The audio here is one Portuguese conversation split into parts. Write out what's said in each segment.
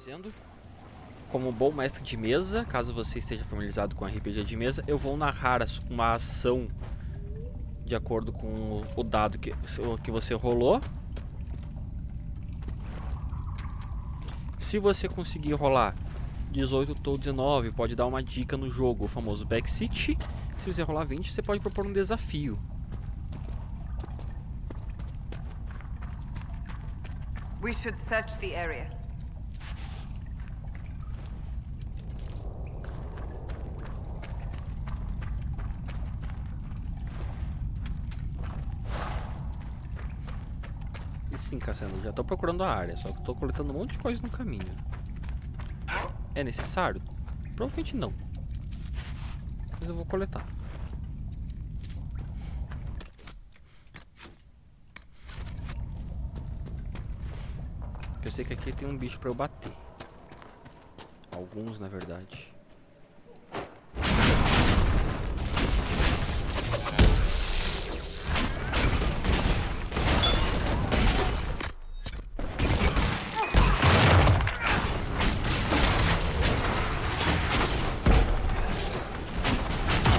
fazendo. Como bom mestre de mesa, caso você esteja familiarizado com RPG de mesa, eu vou narrar uma ação de acordo com o dado que você rolou. Se você conseguir rolar 18 ou 19, pode dar uma dica no jogo, o famoso backseat. Se você rolar 20, você pode propor um desafio. We should search the area. E sim, Cassiano, já tô procurando a área, só que tô coletando um monte de coisa no caminho. É necessário? Provavelmente não. Mas eu vou coletar. Porque eu sei que aqui tem um bicho pra eu bater. Alguns, na verdade.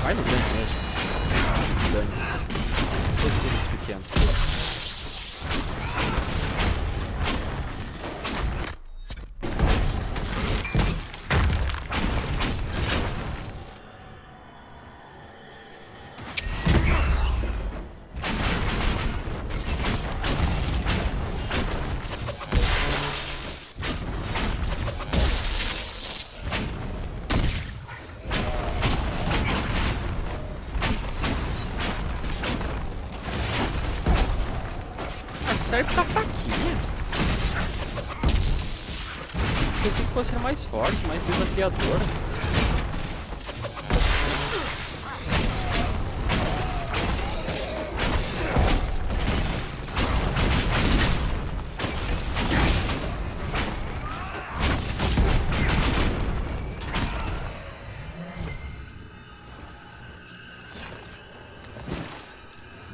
Vai no grande mesmo. Dane-se. Todos os pequenos. Serve pra faquinha. Pensei que fosse mais forte, mais desafiador.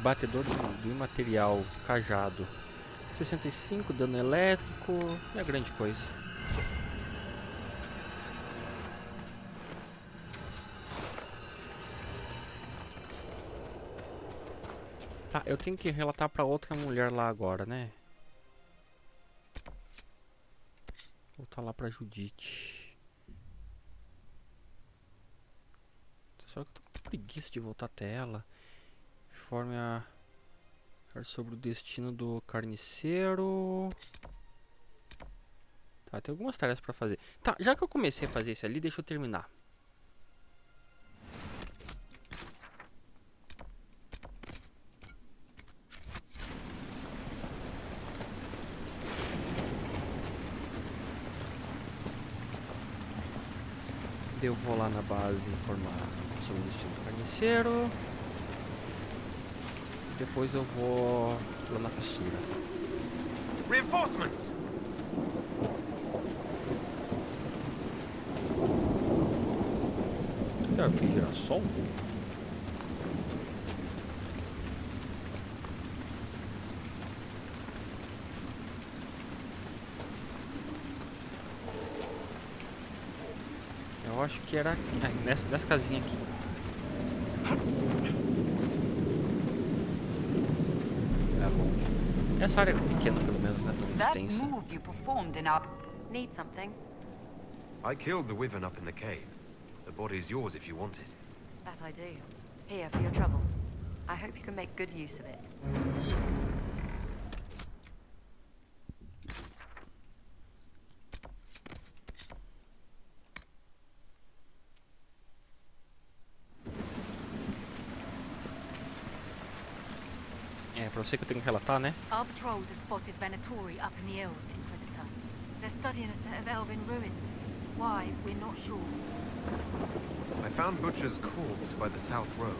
Batedor do imaterial, cajado. 65, dano elétrico, não é grande coisa. Tá, eu tenho que relatar pra outra mulher lá agora, né? Vou voltar lá pra Judite. Só que eu tô com preguiça de voltar até ela. Informe sobre o destino do carniceiro. Tá, tem algumas tarefas pra fazer. Tá, já que eu comecei a fazer isso ali, deixa eu terminar. Eu vou lá na base informar sobre o destino do carniceiro. Depois eu vou lá na fissura. Reinforcements! Será que girassol? Eu acho que era nessa casinha aqui. É longe. Essa área é pequena, pelo menos, não é tão extensa. That move you performed in our... Need something? I killed the wyvern up in the cave. The body's yours if you want it. That I do. Here for your troubles. I hope you can make good use of it. É, pra você que eu tenho que relatar, né? Our patrols have spotted Venatori up in the hills, Inquisitor. They're studying a set of elven ruins. Why, we're not sure. I found Butcher's corpse by the south road.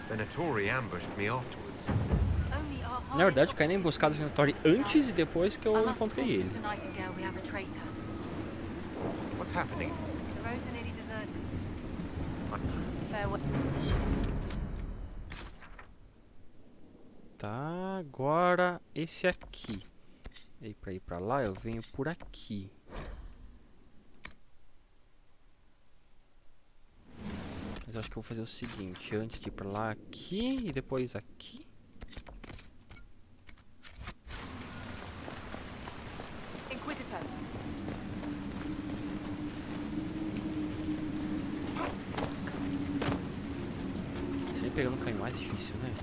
Venatori ambushed me afterwards. Only our Na verdade, eu caí na emboscada do Venatori antes e depois que eu encontrei ele. We have a traitor. What's happening? The roads are nearly deserted. Farewell. Tá, agora esse aqui. E pra ir pra lá eu venho por aqui. Mas eu acho que eu vou fazer o seguinte, antes de ir pra lá, aqui e depois aqui. Inquisitor. Sempre pegando o caminho mais difícil, né?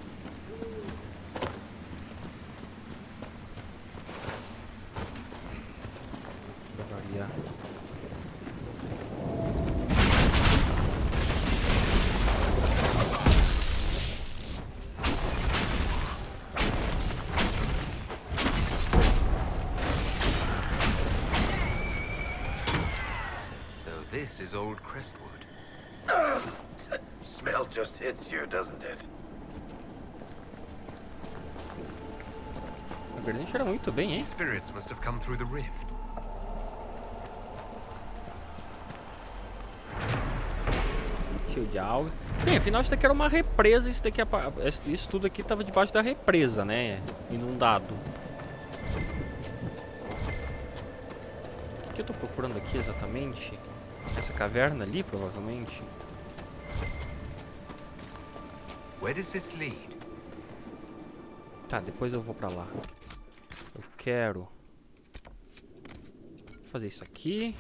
Pra variar. This is old Crestwood. Smell just hits you, doesn't it? O Granite cheira muito bem, hein? Spirits must have come through the rift. Cheio de algas. Bem, afinal isso daqui era uma represa, isso daqui, isso tudo aqui tava debaixo da represa, né? Inundado. O que eu tô procurando aqui exatamente? Essa caverna ali, provavelmente. Where does this lead? Tá, depois eu vou pra lá. Eu quero fazer isso aqui.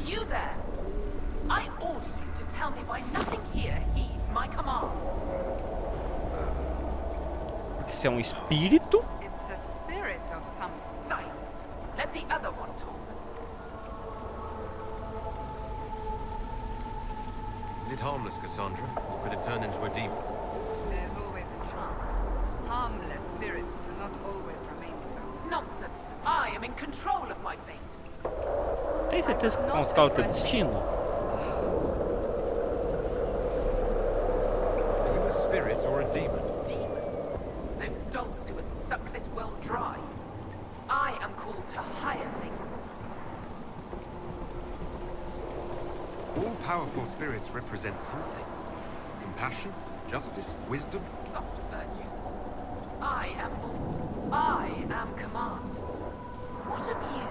You there! I order you to tell me why nothing here heeds my commands. Porque você é um espírito? It's a spirit of some... Silence. Let the other one talk. Is it harmless, Cassandra? Or could it turn into a demon? There's always a chance. Harmless spirits do not always remain so. Nonsense. I am in control of my fate. Tem certeza que controla o teu destino? Are you a spirit or a demon? Demon. Those dogs who would suck this world dry. I am called to higher things. All powerful spirits represent something. Compassion, justice, wisdom. Soft virtues. I am all. I am command. What of you?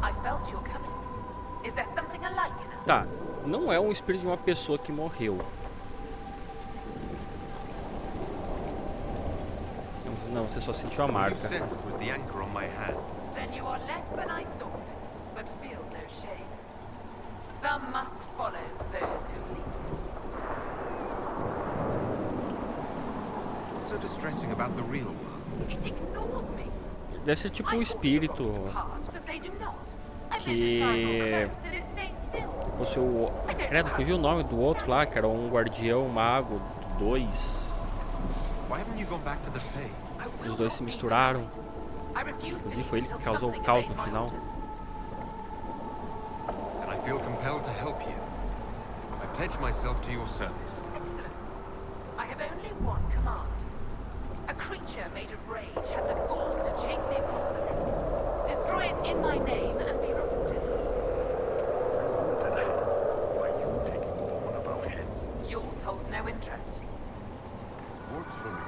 I felt your coming. Is there something alike in us? Tá, não é um espírito de uma pessoa que morreu. Não, você só sentiu a What you marca. sensed was the anchor on my hand. Then you are less than I thought, but feel no shame. Some must follow those who lead. What's so distressing about the real world? It ignores me. Deve ser tipo I um thought the espírito rocks depart, but they do not. I que- let the stars all close and it stays still. Você o... Credo, fugiu o nome do outro lá, que era um guardião mago do 2. Why haven't you gone back to the Fae? I will Os dois not se be misturaram. denied. I refuse to Inclusive leave foi ele que until causou o something caos no obeys my final. orders. And I feel compelled to help you. I pledge myself to your service. Excellent. I have only one command. A creature made of rage had the gall to chase me across the lake. Destroy it in my name and be rewarded. Then how are you taking over one of our heads? Yours holds no interest. Works for me.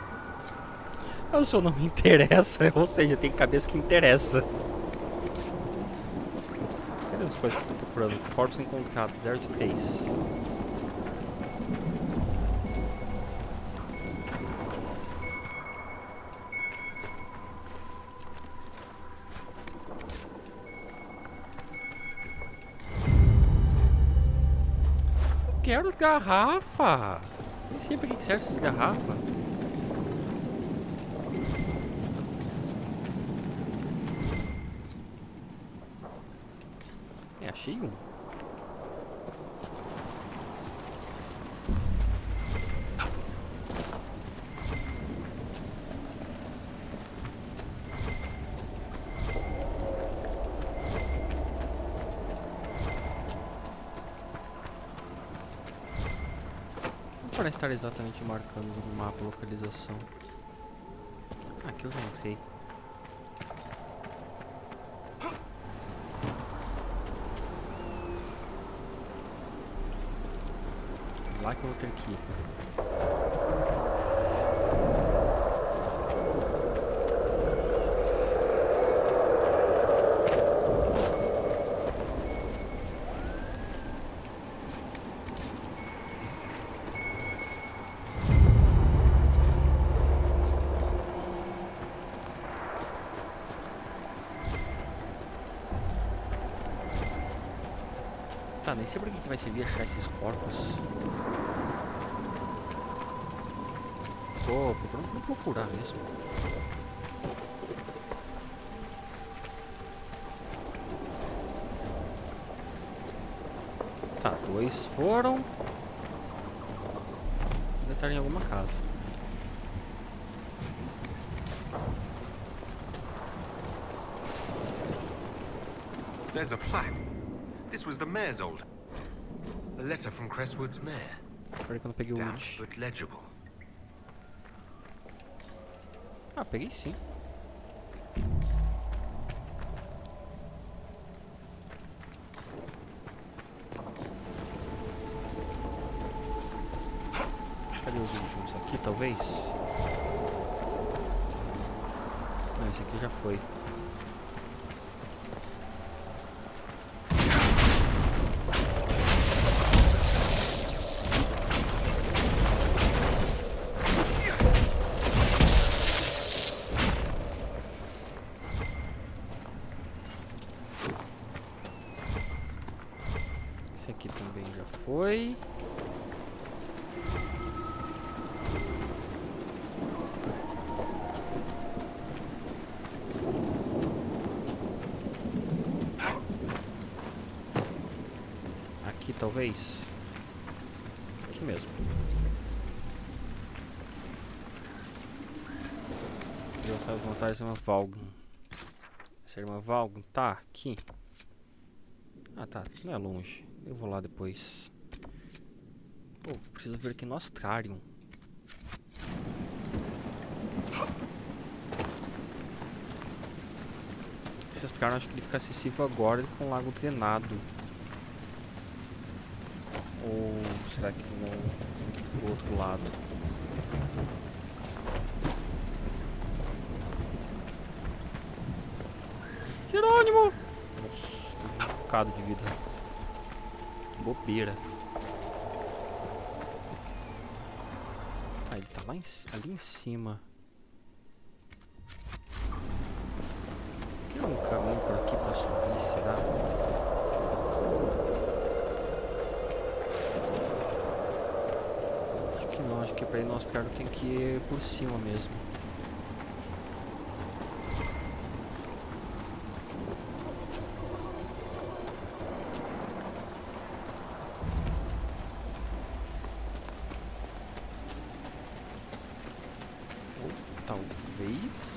O seu não me interessa, ou seja, tem cabeça que interessa. Cadê as coisas que eu tô procurando? Corpos encontrados, 0 de 3. Quero garrafa! Nem sei pra que serve essas garrafas. Achei um. parece estar exatamente marcando no mapa a localização. Aqui eu já entrei. Lá que eu vou ter que ir. Tá, nem sei pra que vai servir achar esses corpos. Tô procurando pra procurar mesmo. Tá, 2 foram. Deve estar em alguma casa. There's a plaque. This was the mayor's old. A letter from Crestwood's mayor. Peraí que eu não peguei o Damp ult. but legible. Ah, peguei sim. Cadê os últimos? Aqui talvez? Não, esse aqui já foi. Esse aqui também já foi. Aqui talvez. Aqui mesmo. Gostava de montar uma Valgum. Essa irmã Valgum tá aqui. Ah tá, não é longe. Eu vou lá depois. Pô, preciso ver aqui no Astrarium. Esse Astrarium acho que ele fica acessível agora com o lago drenado. Ou será que não tem que ir pro outro lado? Jerônimo! Nossa, um bocado de vida. Bobeira. Ah, ele tá lá ali em cima. Tem um caminho por aqui pra subir, será? Acho que não, acho que pra ir no Astrarium tem que ir por cima mesmo. Talvez.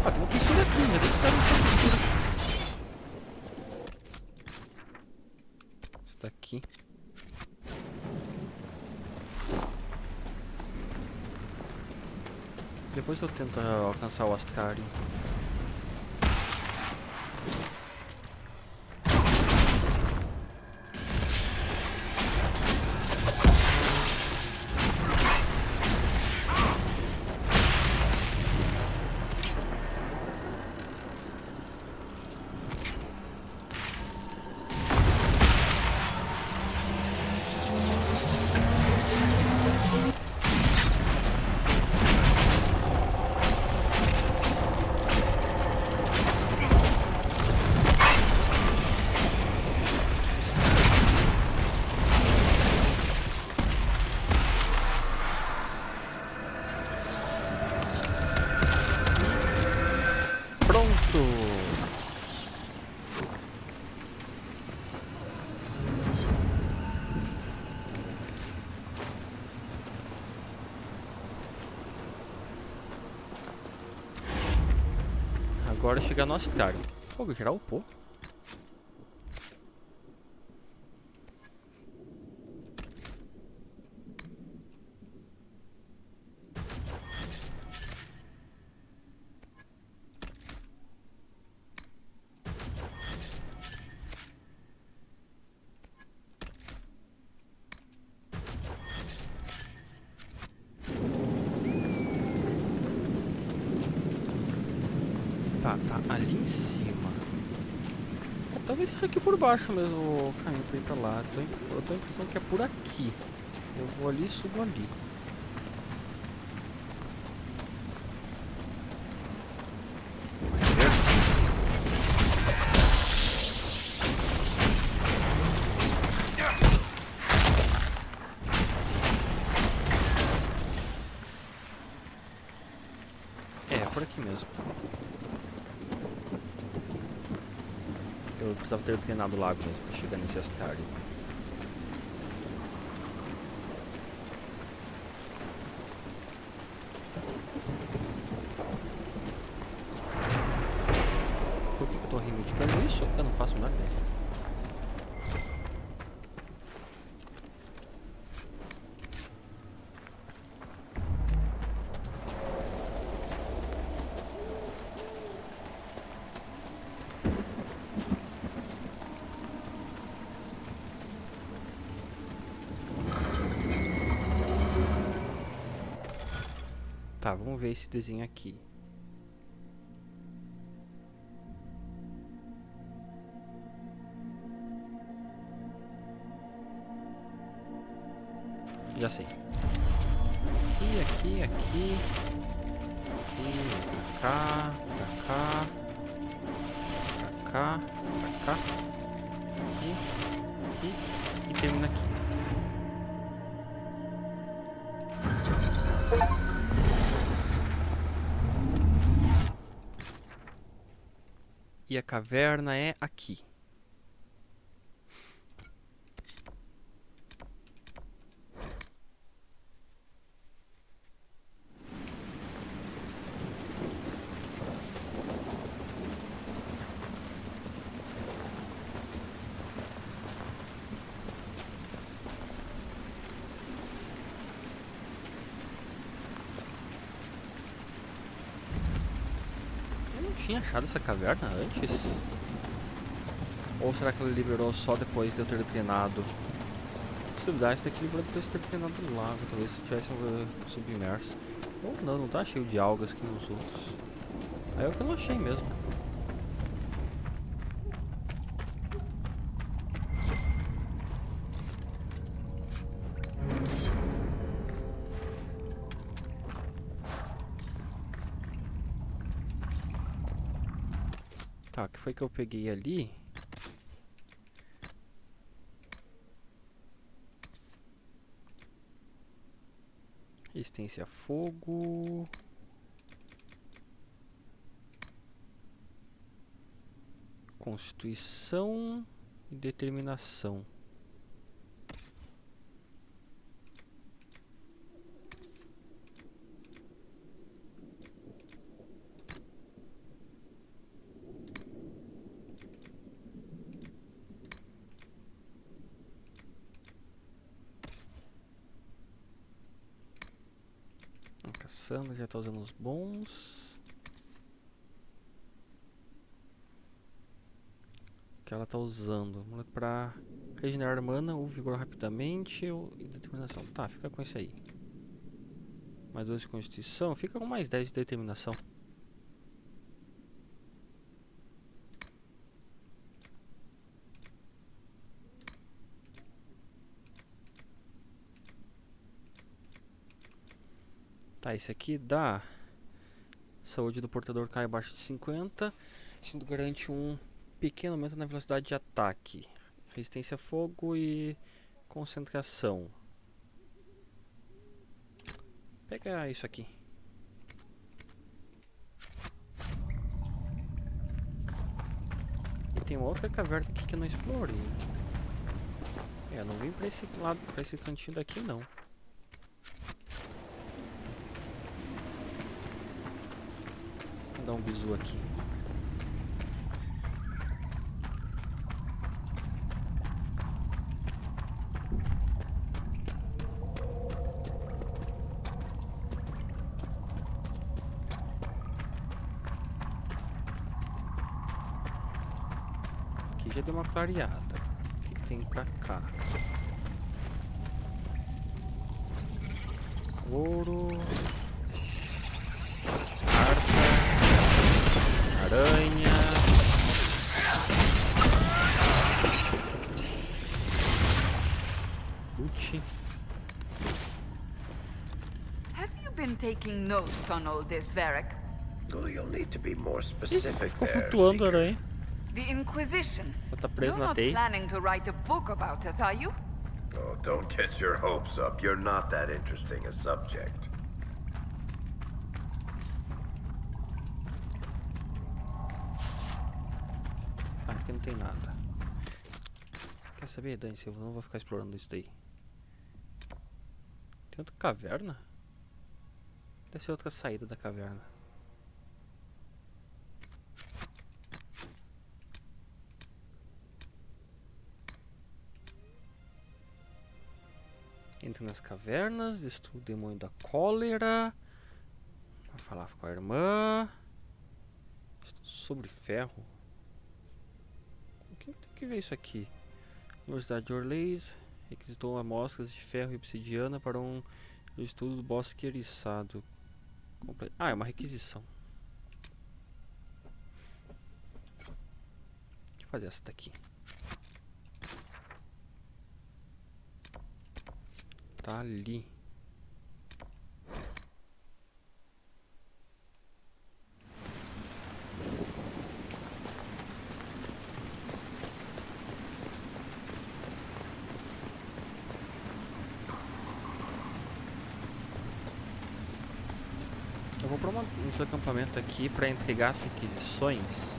Ah, tem uma fissura aqui, né? Deve estar nessa fissura. Aqui. Depois eu tento alcançar o Astrarium. para chegar no astrário. Fogo geral, pô. Tá ali em cima. Talvez seja aqui por baixo mesmo o caminho pra ir pra lá. Eu tô a impressão que é por aqui. Eu vou ali e subo ali. É, por aqui mesmo. Eu precisava ter treinado o lago mesmo pra chegar nesse astrário. Por que eu tô reivindicando isso? Eu não faço a menor ideia. Tá, vamos ver esse desenho aqui. Já sei. Aqui. Aqui, pra cá. Aqui. E termina aqui. E a caverna é aqui. Eu não tinha achado essa caverna antes? Ou será que ela liberou só depois de eu ter treinado? Se duvidar, isso daqui liberou depois de ter treinado no lago. Talvez tivesse submerso. Ou não tá cheio de algas que nos outros. Aí é o que eu não achei mesmo. Tá, o que foi que eu peguei ali? Resistência a fogo. Constituição e determinação. Caçando, já tá usando os bons. Que ela tá usando para regenerar mana ou vigor rapidamente e determinação. Tá, fica com isso aí. Mais 2 de constituição, fica com mais 10 de determinação. Tá, esse aqui dá. Saúde do portador cai abaixo de 50. Isso garante um pequeno aumento na velocidade de ataque. Resistência a fogo e concentração. Pega isso aqui. E tem uma outra caverna aqui que eu não explorei. É, não vim pra esse lado, pra esse cantinho daqui não. Vou dar um bizu aqui. aqui já deu uma clareada. O que tem pra cá? Ouro. Carta. Aranha. Ute. Have you been taking notes on all this, Varric? Oh, you'll need to be more Ih, specific ficou there, flutuando a Seeker. aranha. The Inquisition. Ela tá presa You're na not teia. planning to write a book about us, are you? Oh, don't get your hopes up. You're not that interesting a subject. Tá, aqui não tem nada. Quer saber, Dani? Eu não vou ficar explorando isso daí. Tem outra caverna? Deve ser outra saída da caverna. Entra nas cavernas, destrua o demônio da cólera. Vai falar com a irmã. Estudo sobre ferro. O que tem que ver isso aqui? Universidade de Orleans requisitou amostras de ferro e obsidiana para um estudo do bosque eriçado. Ah, é uma requisição. Deixa eu fazer essa daqui. Tá ali. Eu vou para um acampamento aqui para entregar as requisições.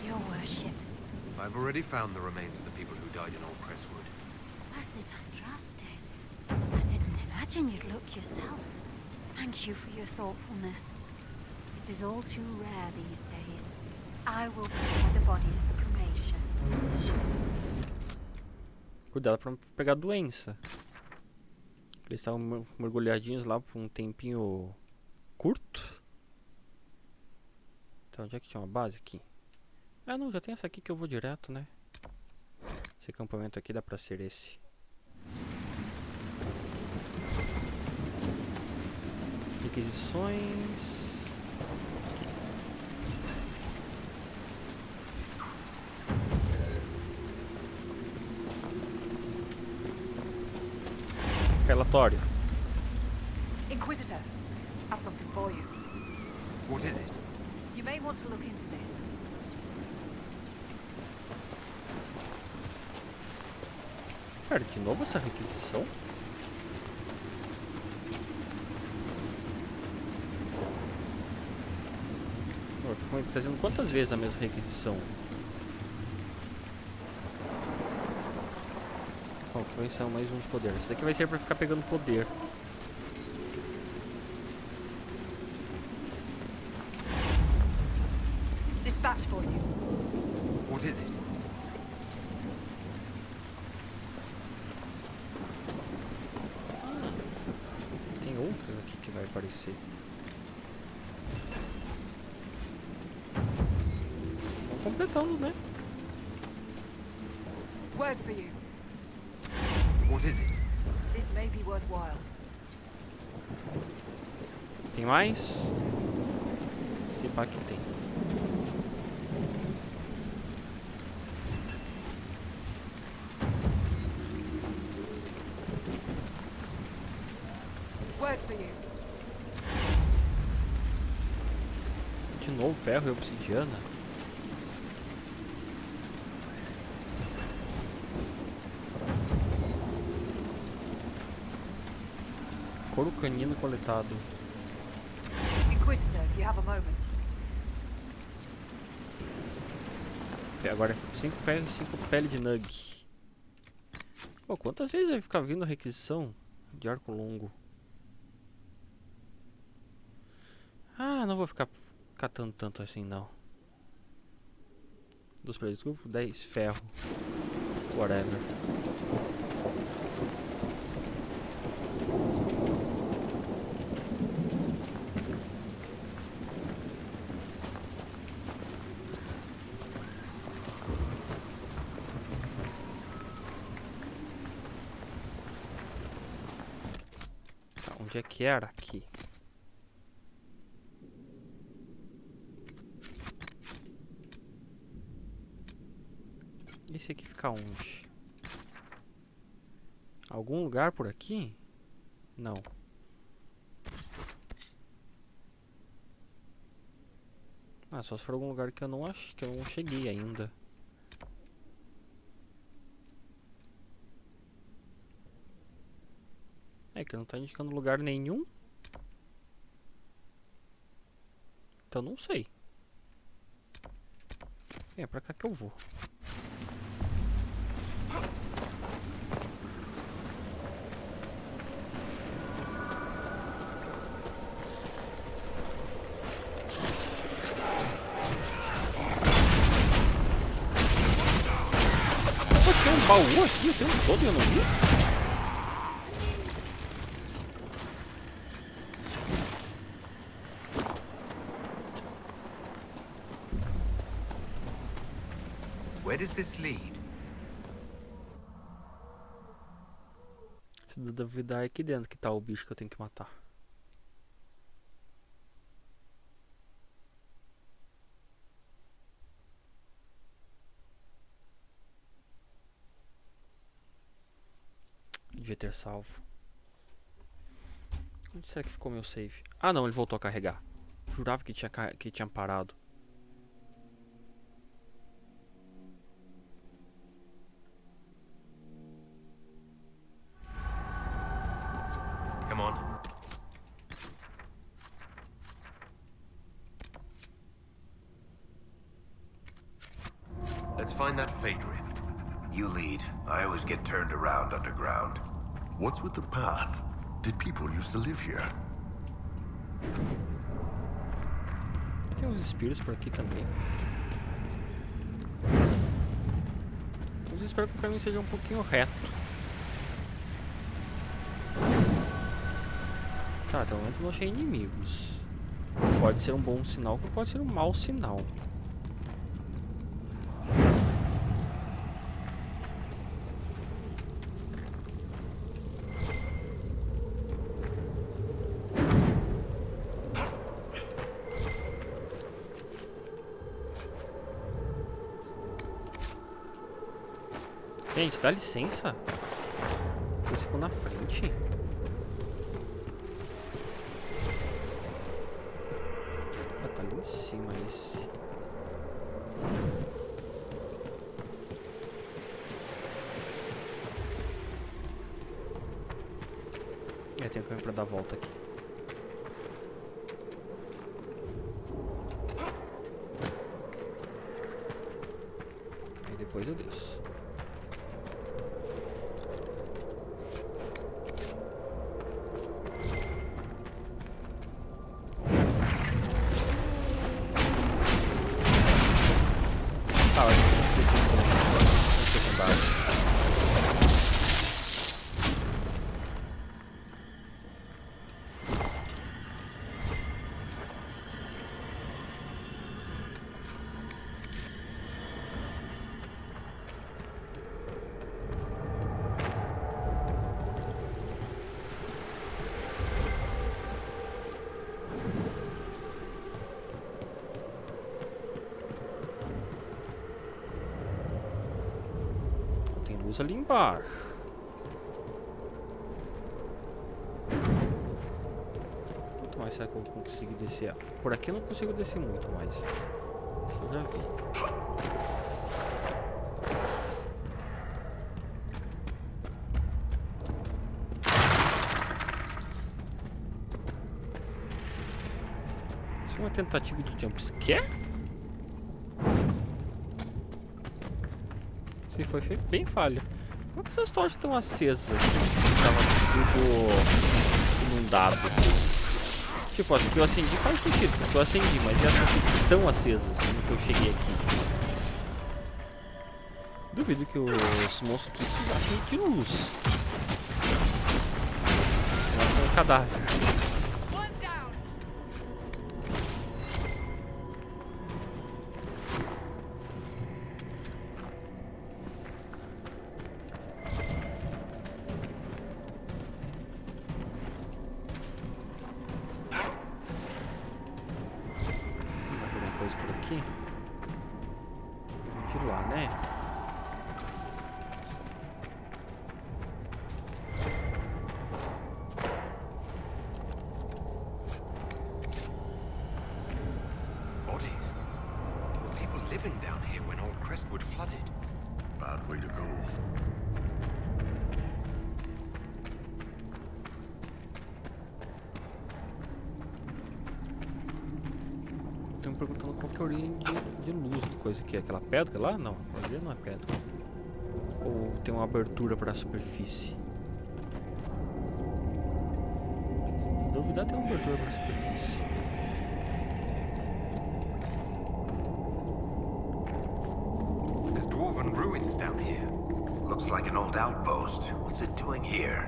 Your worship. I've already found the remains of the people who died in Old Crestwood. That's it, untrusting. I didn't imagine you'd look yourself. Thank you for your thoughtfulness. It is all too rare these days. I will prepare the bodies for cremation. Cuidado pra não pegar doença. Eles estavam mergulhadinhos lá por um tempinho curto. Então, onde é que tinha uma base aqui? Ah, não, já tem essa aqui que eu vou direto, né? Esse acampamento aqui dá pra ser esse. Requisições. Relatório. Inquisitor, have something for you. What is it? You may want to look into this. Cara, de novo essa requisição? Eu fico trazendo quantas vezes a mesma requisição? Bom, convenção mais um de poder. Isso daqui vai ser pra ficar pegando poder. Dispatch for you. What is it? Tem outras aqui que vai aparecer. Vamos completando, né? Word for you. What is it? This may be worthwhile. Tem mais? Se pá que tem. Word for you. De novo ferro e obsidiana? Couro canino coletado. Inquisitor, if you have a moment. Agora 5 ferro e 5 pele de nug. Pô, quantas vezes vai ficar vindo a requisição de arco longo? Ah, não vou ficar catando tanto assim não. 2 peles de grupo, 10 ferro. Whatever. Onde é que era? Aqui. Esse aqui fica onde? Algum lugar por aqui? Não. Ah, só se for algum lugar que eu não acho, que eu não cheguei ainda. É que não tá indicando lugar nenhum. Então não sei. É pra cá que eu vou. Tem um baú aqui o tempo todo e eu não vi? Where does this lead? Se duvidar é aqui dentro que tá o bicho que eu tenho que matar. Devia ter salvo. Onde será que ficou meu save? Ah não, ele voltou a carregar. Jurava que tinha parado. Come on. Let's find that fade rift. You lead. I always get turned around underground. What's with the path? Did people used to live here? Tem uns espíritos por aqui também. Eu espero que o caminho seja um pouquinho reto. Tá, até o momento eu não achei inimigos. Pode ser um bom sinal, como pode ser um mau sinal. Gente, dá licença. Vocês ficam na frente. Ah, tá ali em cima esse. É, tem um caminho pra dar a volta aqui. Aí depois eu desço. Ali embaixo. Quanto mais será que eu vou conseguir descer? Por aqui eu não consigo descer muito, mas isso eu já vi. Isso é uma tentativa de jumpscare? Se foi bem falha. Por que essas torres estão acesas aqui? Estava tudo inundado. Tipo, as que eu acendi faz sentido, porque eu acendi, mas essas estão acesas no que eu cheguei aqui. Duvido que os monstros aqui achem de luz. É um cadáver. living down here when old Crestwood flooded. Bad way to go. Estão me perguntando qual que é a origem de luz do coisa que é. Aquela pedra lá? Não, ali não é pedra. Ou tem uma abertura para a superfície? Se duvidar, tem uma abertura para a superfície. There's dwarven ruins down here. Looks like an old outpost. What's it doing here?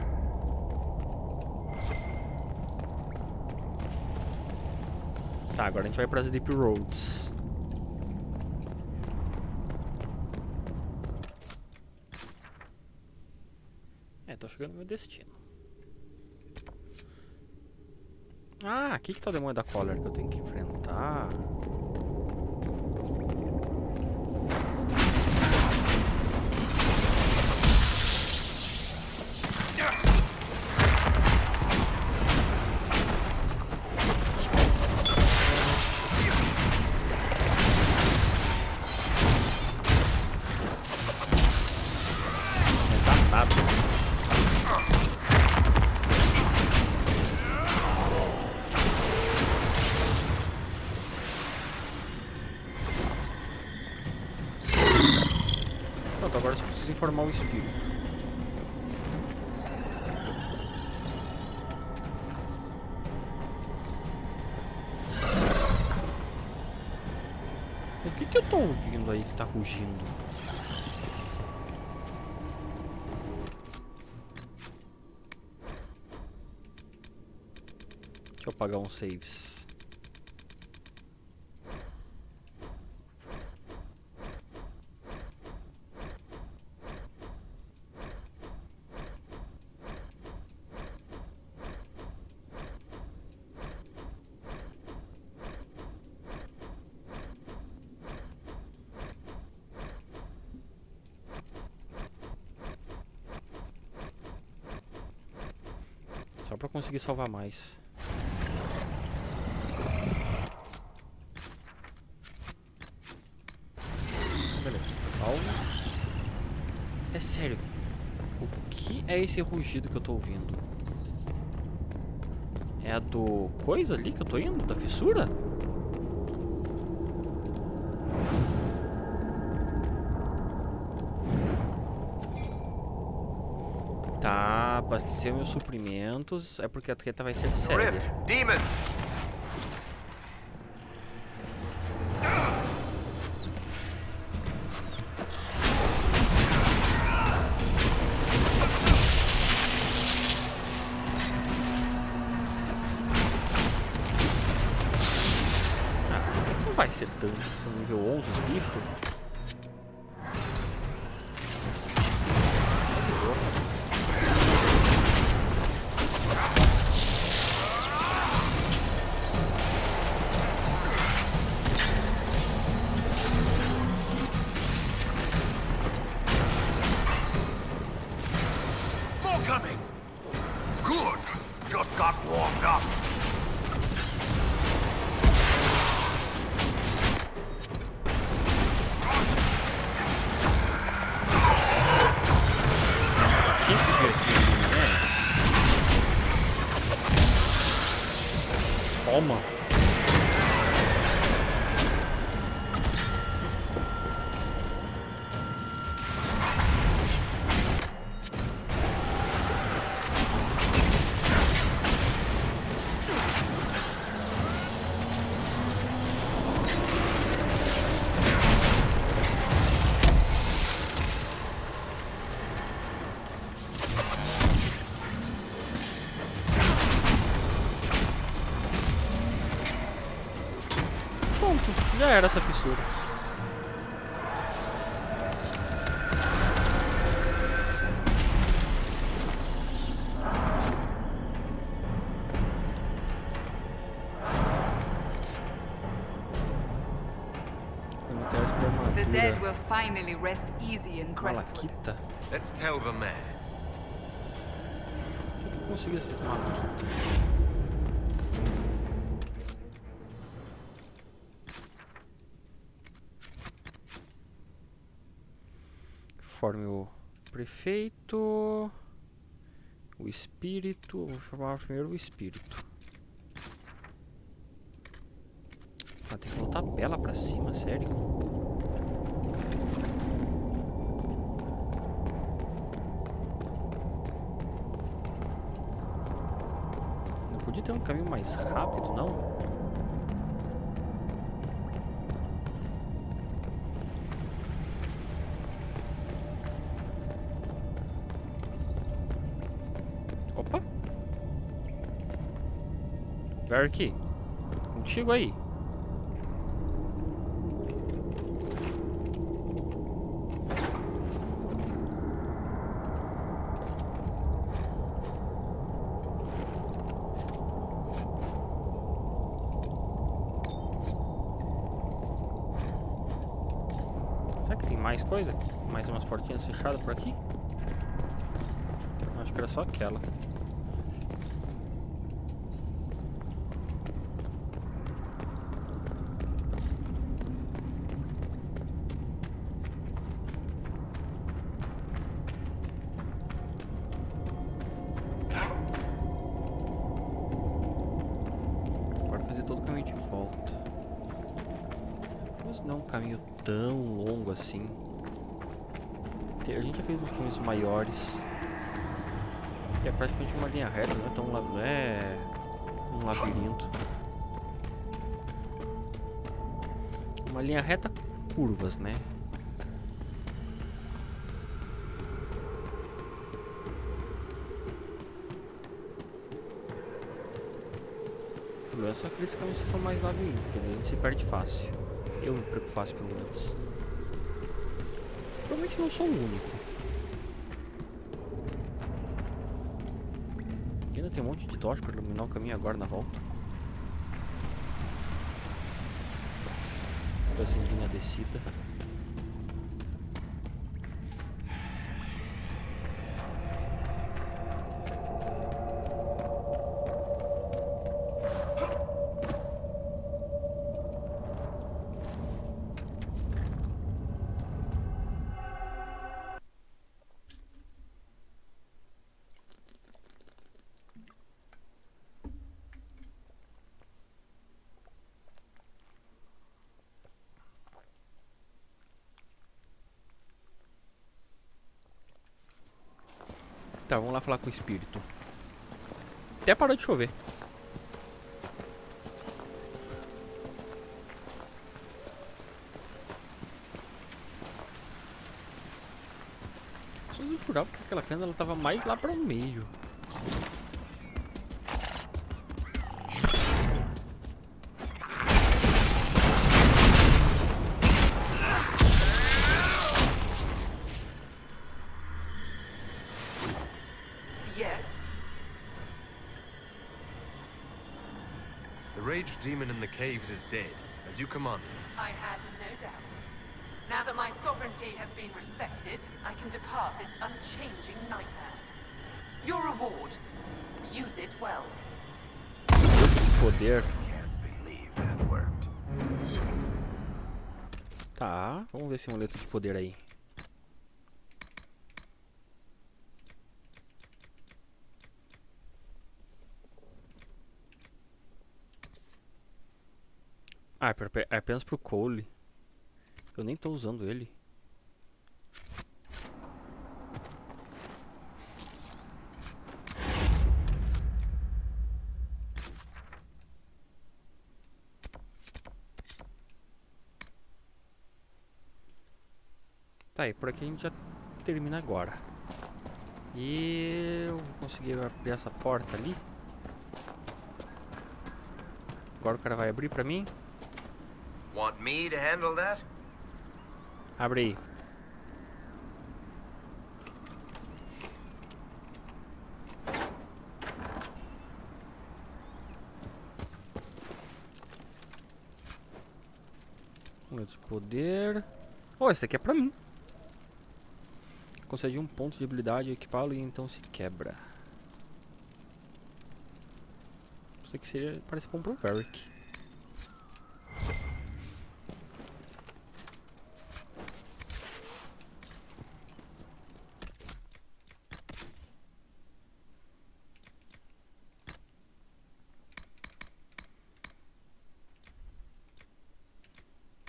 Tá, agora a gente vai para as Deep Roads. Tô chegando no meu destino. Ah, aqui que tá o demônio da cólera que eu tenho que enfrentar. Não dá nada. Agora eu só preciso informar o espírito. O que eu tô ouvindo aí que tá rugindo? Deixa eu apagar uns saves. Só pra conseguir salvar mais. Beleza, tá salvo. É sério. O que é esse rugido que eu tô ouvindo? É a do coisa ali que eu tô indo? Da fissura? Tá, abastecer meus suprimentos. É porque a treta vai ser séria. Rift, demon! Ah, não vai ser tanto. São nível 11 os bichos. Good. Just got warmed up. Tinha que vir aqui, né? Toma. Pronto, já era essa fissura. The dead will finally rest easy in Crestwood. Malaquita? Let's tell the mayor. Deixa eu conseguir esses malaquitas. conforme o prefeito, o espírito. Vou chamar primeiro o espírito. Ah, tem que voltar a tabela pra cima, sério? Não podia ter um caminho mais rápido, não? Opa! Arquivo, contigo aí. Será que tem mais coisa? Mais umas portinhas fechadas por aqui? Acho que era só aquela. Agora fazer todo o caminho de volta. Mas não é um caminho tão longo assim. A gente já fez uns caminhos maiores. E é praticamente uma linha reta, não é tão, não é um labirinto. Uma linha reta com curvas, né? O problema é só aqueles caminhos que são mais labirintos, que a gente se perde fácil. Eu me perco fácil, pelo menos. Provavelmente não sou o único. E ainda tem um monte de tocha para iluminar o caminho agora na volta. Vou acender a descida. Tá, vamos lá falar com o espírito. Até parou de chover. Só eu jurava que aquela fenda ela tava mais lá para o meio. Yes? The rage demon in the caves is dead, as you commanded. I had no doubts. Now that my sovereignty has been respected, I can depart this unchanging nightmare. Your reward. Use it well. Poder. Can't believe that worked. Tá, vamos ver esse amuleto de poder aí. Ah, é apenas pro Cole. Eu nem tô usando ele. Tá, e por aqui a gente já termina agora. E eu vou conseguir abrir essa porta ali. Agora o cara vai abrir pra mim. Want me to handle that? Abre aí. Amuleto de poder. Oh, esse aqui é pra mim. Concede um ponto de habilidade, equipá-lo e então se quebra. Isso aqui seria, parece bom pro Varric.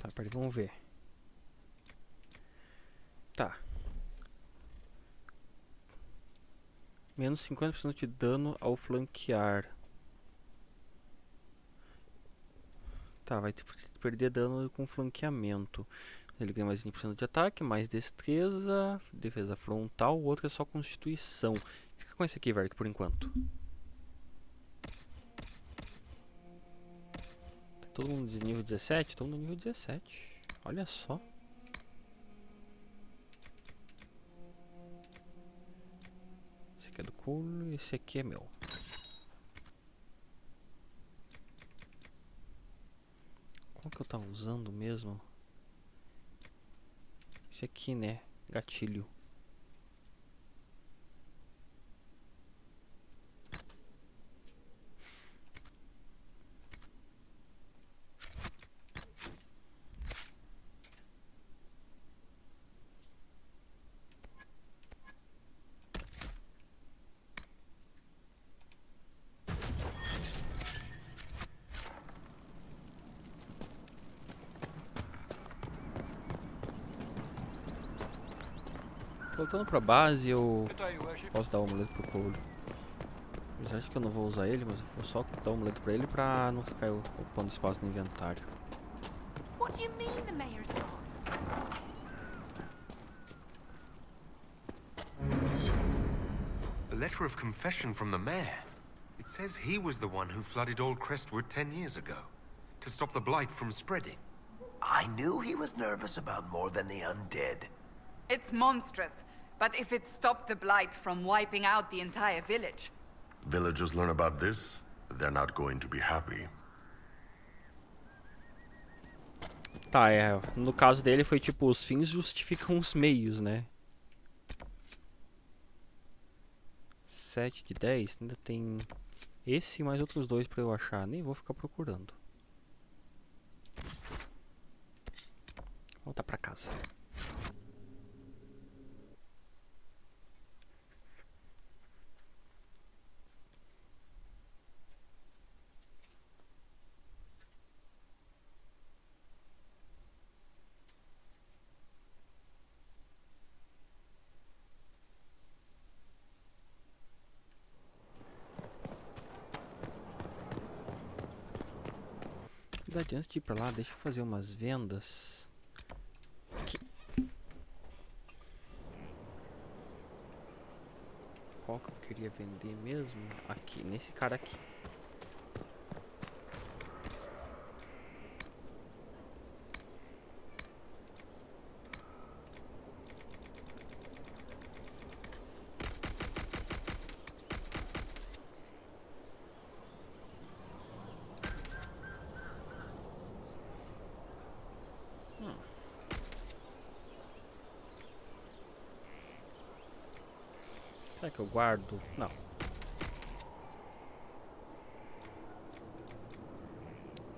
Tá, peraí, vamos ver. Tá. Menos 50% de dano ao flanquear. Tá, vai perder dano com flanqueamento. Ele ganha mais 20% de ataque, mais destreza, defesa frontal. O outro é só constituição. Fica com esse aqui, Vark, por enquanto. Tá todo mundo de nível 17? Todo mundo nível 17. Olha só. Esse aqui é do Cole, esse aqui é meu. Qual que eu tava usando mesmo? Esse aqui, né? Gatilho. Voltando pra base, eu posso dar o amuleto pro Cole. Mas acho que eu não vou usar ele, mas eu vou só dar o amuleto pra ele pra não ficar ocupando espaço no inventário. What do you mean the mayor's gone? A letter of confession from the mayor. It says he was the one who flooded Old Crestwood 10 years ago, to stop the blight from spreading. I knew he was nervous about more than the undead. It's monstrous, but if it stopped the blight from wiping out the entire village. Villagers learn about this, they're not going to be happy. Tá, no caso dele foi tipo, os fins justificam os meios, né? 7 de 10, ainda tem esse e mais outros dois pra eu achar, nem vou ficar procurando. Voltar pra casa. Antes de ir pra lá, deixa eu fazer umas vendas. Aqui. Qual que eu queria vender mesmo? Aqui, nesse cara aqui. Será que eu guardo? Não.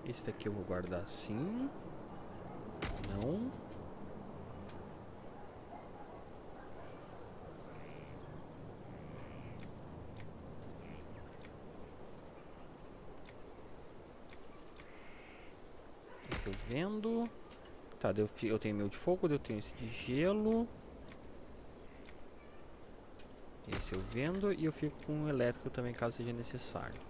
Esse daqui eu vou guardar assim. Não. Esse eu vendo. Tá, eu tenho meu de fogo, eu tenho esse de gelo. Esse eu vendo e eu fico com o elétrico também, caso seja necessário.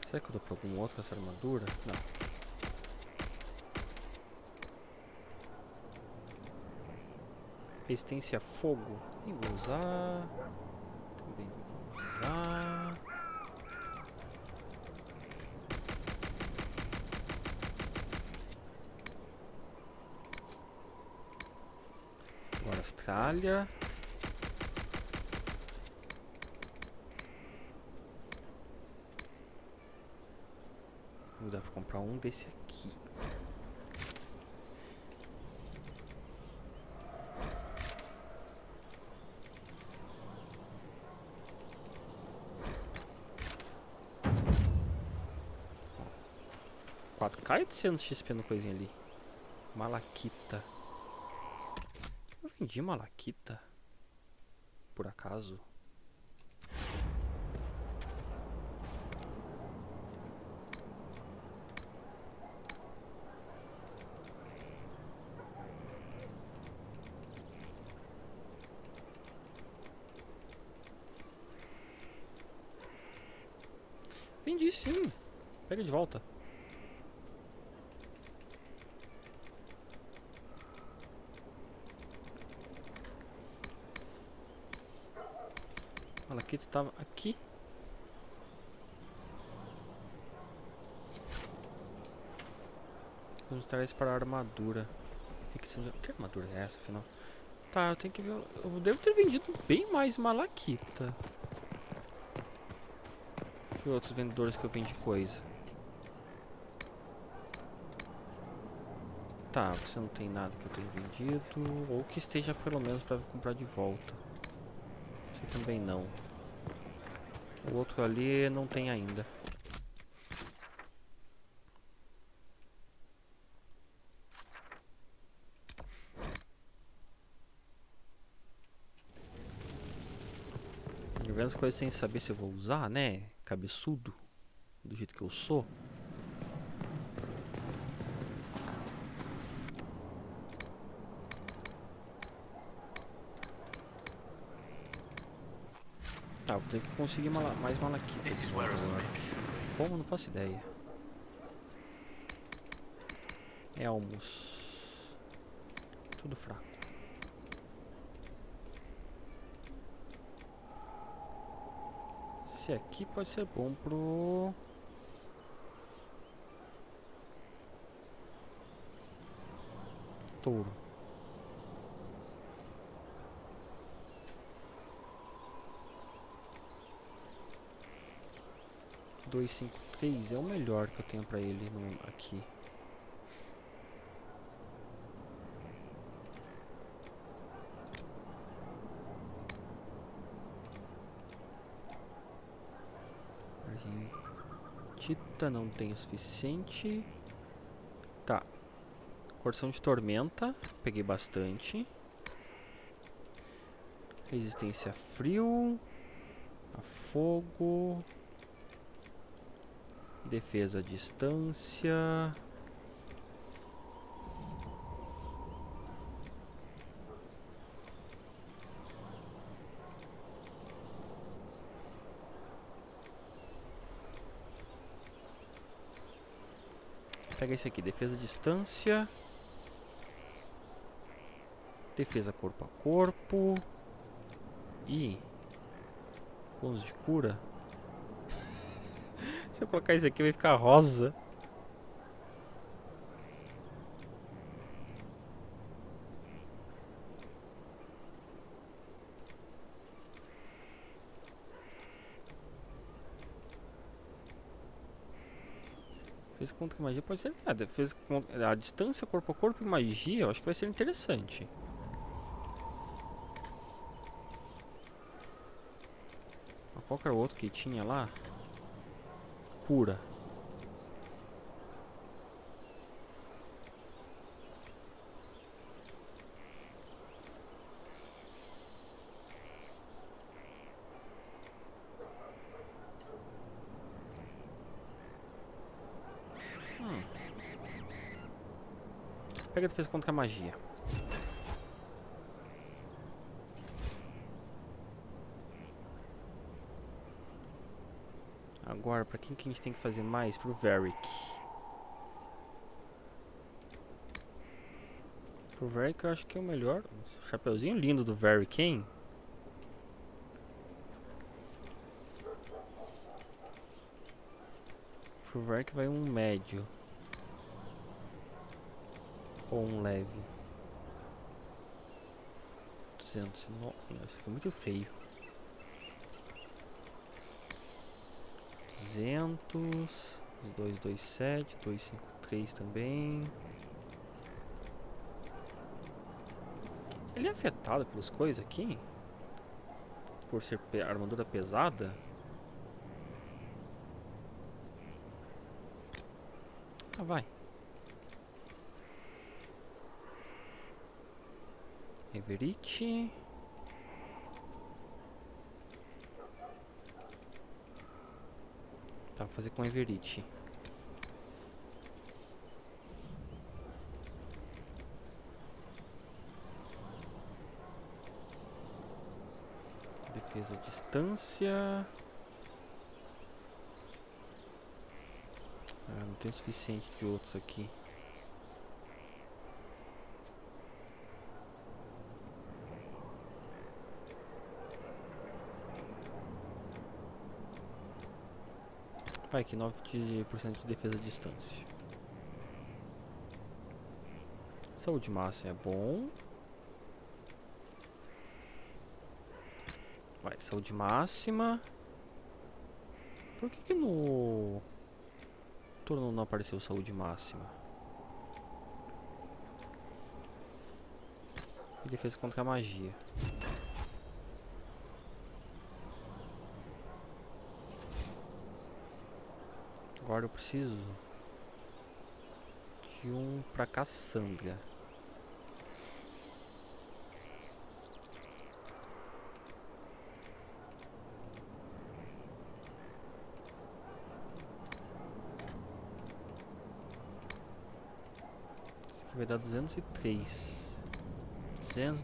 Será que eu dou pra algum outro com essa armadura? Não. Resistência a fogo. Eu vou usar. Também vou usar. Agora Austrália. Vou dar pra comprar um desse aqui. Cai 800 XP no coisinha ali. Malaquita. vendi malaquita? Por acaso? Vendi sim. Pega de volta. A malaquita tava aqui. Vamos trazer isso para a armadura. Que armadura é essa, afinal? Tá, eu tenho que ver. Eu devo ter vendido bem mais malaquita. Deixa eu ver outros vendedores que eu vendi coisa. Tá, você não tem nada que eu tenha vendido. Ou que esteja pelo menos para comprar de volta. Você também não. O outro ali não tem ainda. Vendo as coisas sem saber se eu vou usar, né? Cabeçudo. Do jeito que eu sou. Tá, vou ter que conseguir mais malaquita. Como? Não faço ideia. Elmos. Tudo fraco. Esse aqui pode ser bom pro... touro. 253 é o melhor que eu tenho pra ele aqui. Argentita não tem o suficiente. Tá. Porção de tormenta, peguei bastante. Resistência a frio, a fogo, defesa à distância. Pega esse aqui, defesa à distância. Defesa corpo a corpo. E bônus de cura. Se eu colocar isso aqui vai ficar rosa. Defesa contra magia pode ser. Defesa contra a distância corpo a corpo e magia, eu acho que vai ser interessante. Qual que era o outro que tinha lá? Cura. Pega a defesa contra a magia. Agora, pra quem que a gente tem que fazer mais? Pro Varric. Pro Varric eu acho que é o melhor. Nossa, chapeuzinho lindo do Varric, hein? Pro Varric vai um médio. Ou um leve. 200. Nossa, isso aqui é muito feio. 200, 227, 253 também. Ele é afetado pelas coisas aqui? Por ser armadura pesada? Ah, vai. Everite. Tá, vou fazer com Everite. Defesa à distância. Ah, não tem o suficiente de outros aqui. Vai aqui, 9% de defesa à distância. Saúde máxima é bom. Vai, saúde máxima. Por que no turno não apareceu saúde máxima? E defesa contra a magia. Agora eu preciso de um pra Cassandra. Esse aqui vai dar 203.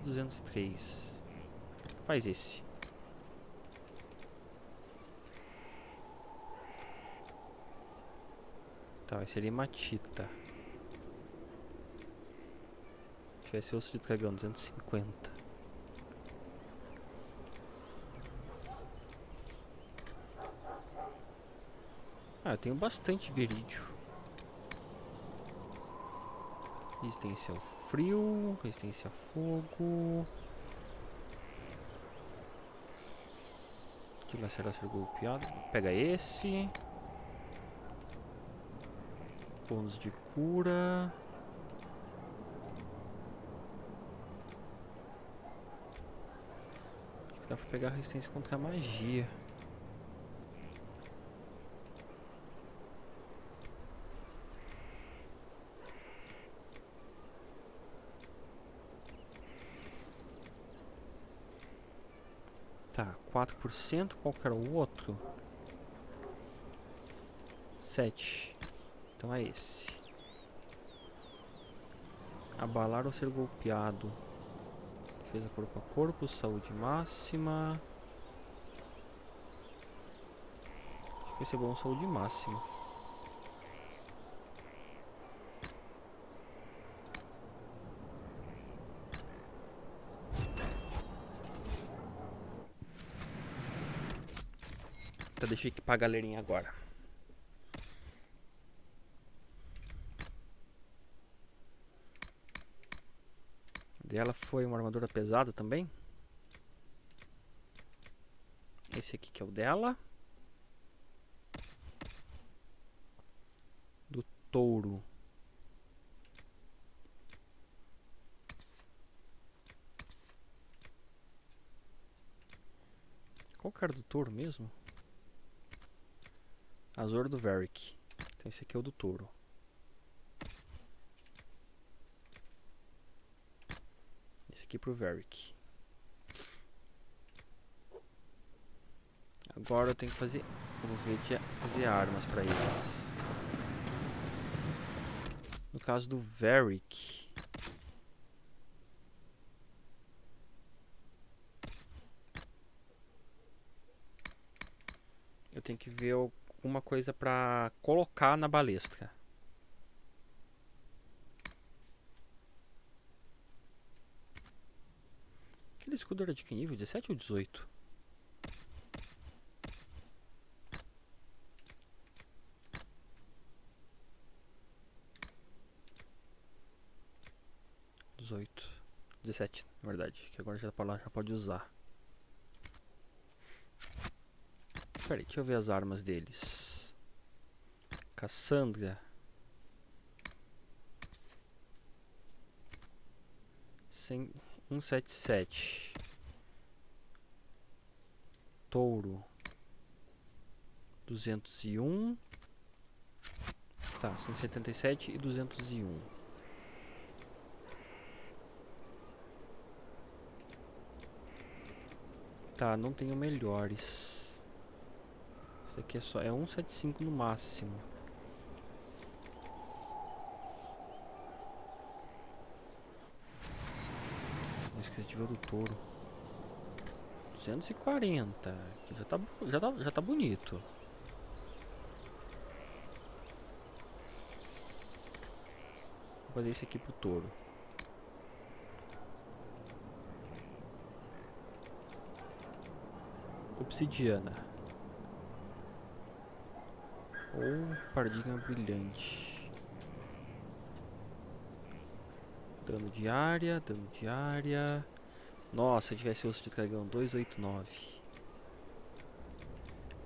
203. Faz esse. Tá, vai ser hematita. Tivesse osso de dragão, 250. Ah, eu tenho bastante verídio. Resistência ao frio, resistência a fogo. Dilacerar ser golpeado. Pega esse. Bônus de cura. Acho que dá pra pegar resistência contra a magia. Tá, 4%. Qual que era o outro? 7. Então é esse. Abalar ou ser golpeado. Defesa corpo a corpo, saúde máxima. Acho que vai ser bom saúde máxima. Tá, deixa eu equipar a galerinha agora. Dela foi uma armadura pesada também. Esse aqui que é o dela. Do touro. Qual que era do touro mesmo? Azor do Varric. Então esse aqui é o do touro. Esse aqui pro Varric. Agora eu tenho que fazer. Vou ver de fazer armas pra eles. No caso do Varric. Eu tenho que ver alguma coisa pra colocar na balestra. Aquele escudo era de que nível? 17 ou 18? (18) 17, na verdade, que agora já pode usar. Peraí, deixa eu ver as armas deles. Cassandra. 177. Touro 201. Tá, 177 e 201. Tá, não tenho melhores. Esse aqui é só... é 175 no máximo. Não esqueci de ver o do touro. 240. Que já tá bonito. Vou fazer esse aqui pro touro. Obsidiana. Ou paradigma brilhante. Dano de área, dano de área. Nossa, se tivesse osso de dragão, 289.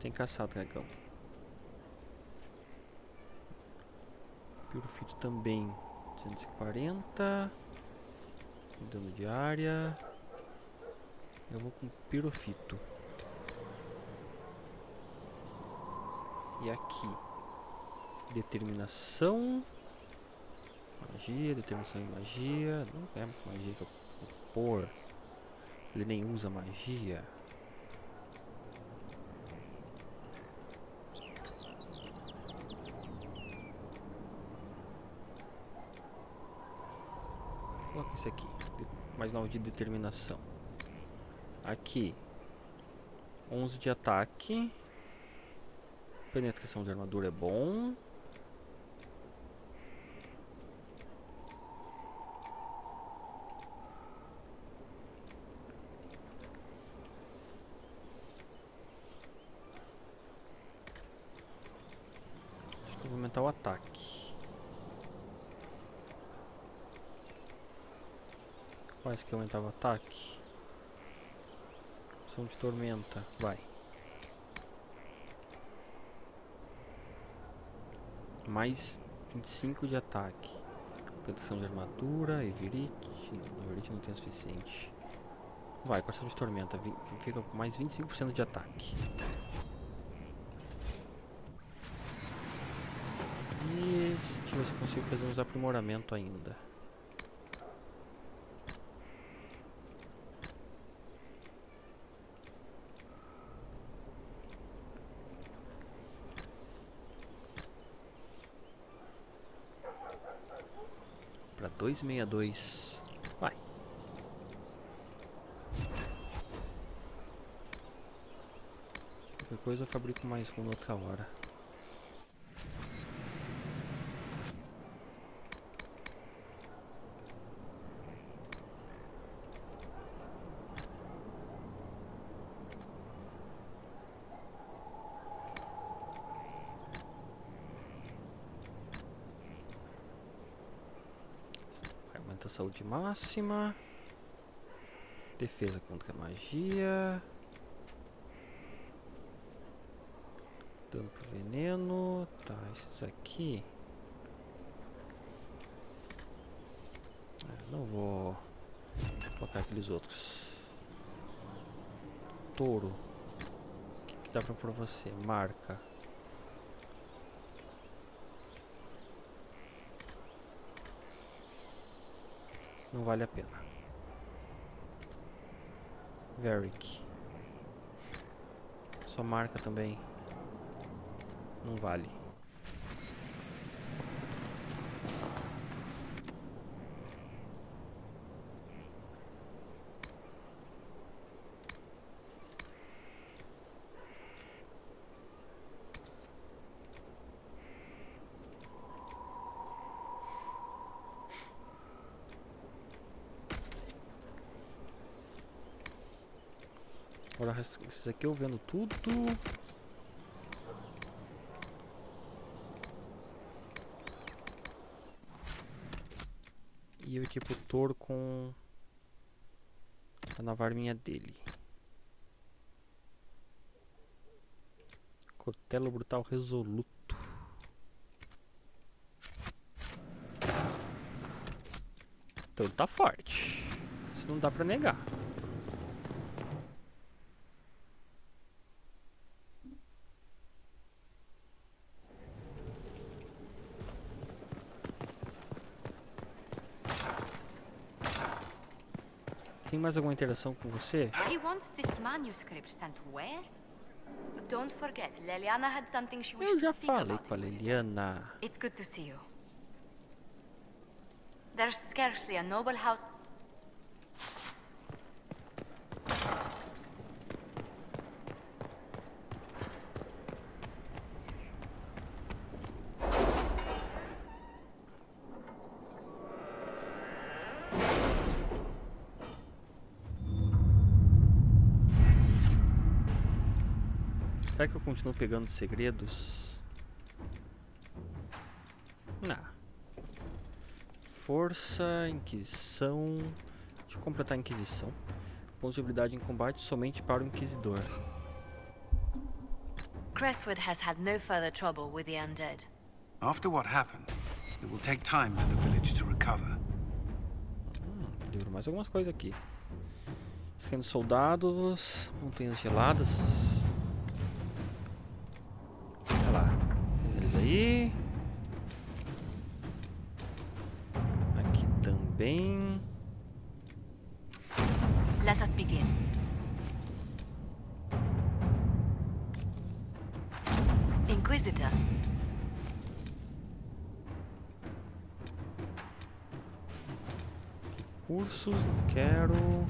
Tem caçar dragão. Pirofito também. 240. Dano de área. Eu vou com pirofito. E aqui, determinação, magia, determinação e magia. Não é magia que eu vou pôr. Ele nem usa magia. Coloca esse aqui, mais 9 de determinação. Aqui, 11 de ataque. Penetração de armadura é bom. Acho que eu vou aumentar o ataque. Quais que aumentava o ataque? Som de tormenta, vai. Mais 25 de ataque. Proteção de armadura, Everite. Everite não tem o suficiente. Vai, coração de tormenta. Fica com mais 25% de ataque. E deixa eu ver se eu consigo fazer uns aprimoramentos ainda. Para 262. Vai. Qualquer coisa eu fabrico mais um outra hora. Aumenta a saúde máxima. Defesa contra a magia. Dano pro veneno. Tá, esses aqui. Não vou colocar aqueles outros. Touro. O que dá pra você? Marca. Não vale a pena. Varric. Só marca também. Não vale. Agora esses aqui eu vendo tudo. E eu equipo o touro com a navarminha dele. Cutelo brutal resoluto. Então tá forte. Isso não dá pra negar. tem mais alguma interação com você? He wants this manuscript sent where? Don't forget, Leliana had something she Eu wished já to speak falei about. com a Liliana. It's good to see you. There's scarcely a noble house. Será que eu continuo pegando segredos? Não. Força, Inquisição. Deixa eu completar a Inquisição. Ponto de habilidade em combate somente para o Inquisidor. Crestwood has had no further trouble with the undead. After what happened, it will take time for the village to recover. Livro mais algumas coisas aqui. Esquema de soldados. Montanhas geladas. Olha lá. Beleza aí. Aqui também. Let us begin. Inquisitor. Cursos, não quero.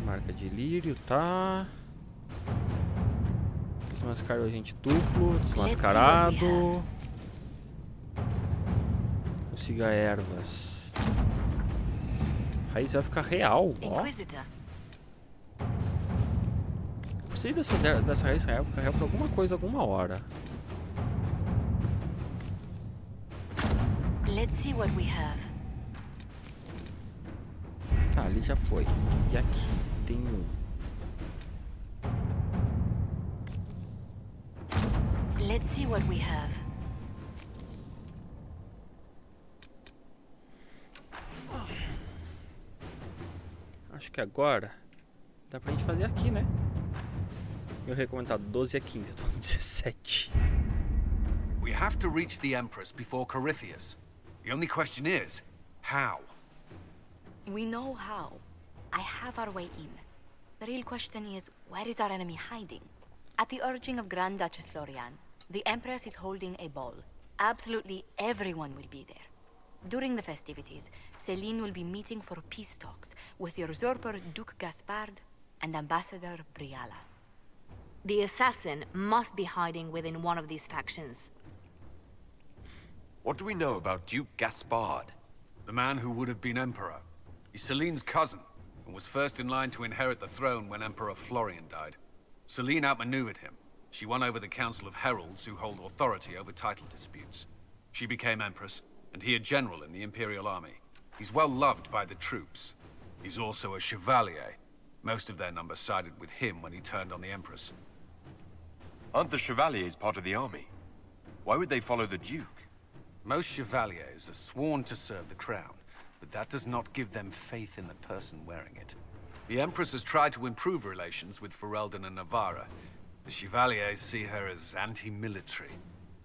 Marca de lírio, tá. Desmascar o agente duplo, desmascarado. Consiga ervas. Raiz vai ficar real, ó. Inquisitor. Preciso dessa raiz real ficar real por alguma coisa, alguma hora. Let's see what we have. Tá, ali já foi. E aqui tem um. Let's see what we have. Acho que agora dá pra gente fazer aqui, né? Meu recomendado 12 a 15, eu tô no 17. We have to reach the Empress before Corypheus. The only question is, how? We know how. I have our way in. The real question is, where is our enemy hiding? At the urging of Grand Duchess Florian, the Empress is holding a ball. Absolutely everyone will be there. During the festivities, Celine will be meeting for peace talks with usurper Duke Gaspard and Ambassador Briala. The assassin must be hiding within one of these factions. What do we know about Duke Gaspard? The man who would have been Emperor. He's Celine's cousin, and was first in line to inherit the throne when Emperor Florian died. Celine outmaneuvered him. She won over the Council of Heralds, who hold authority over title disputes. She became Empress, and he a general in the Imperial Army. He's well loved by the troops. He's also a Chevalier. Most of their number sided with him when he turned on the Empress. Aren't the Chevaliers part of the army? Why would they follow the Duke? Most Chevaliers are sworn to serve the crown, but that does not give them faith in the person wearing it. The Empress has tried to improve relations with Ferelden and Navarra. The Chevaliers see her as anti-military.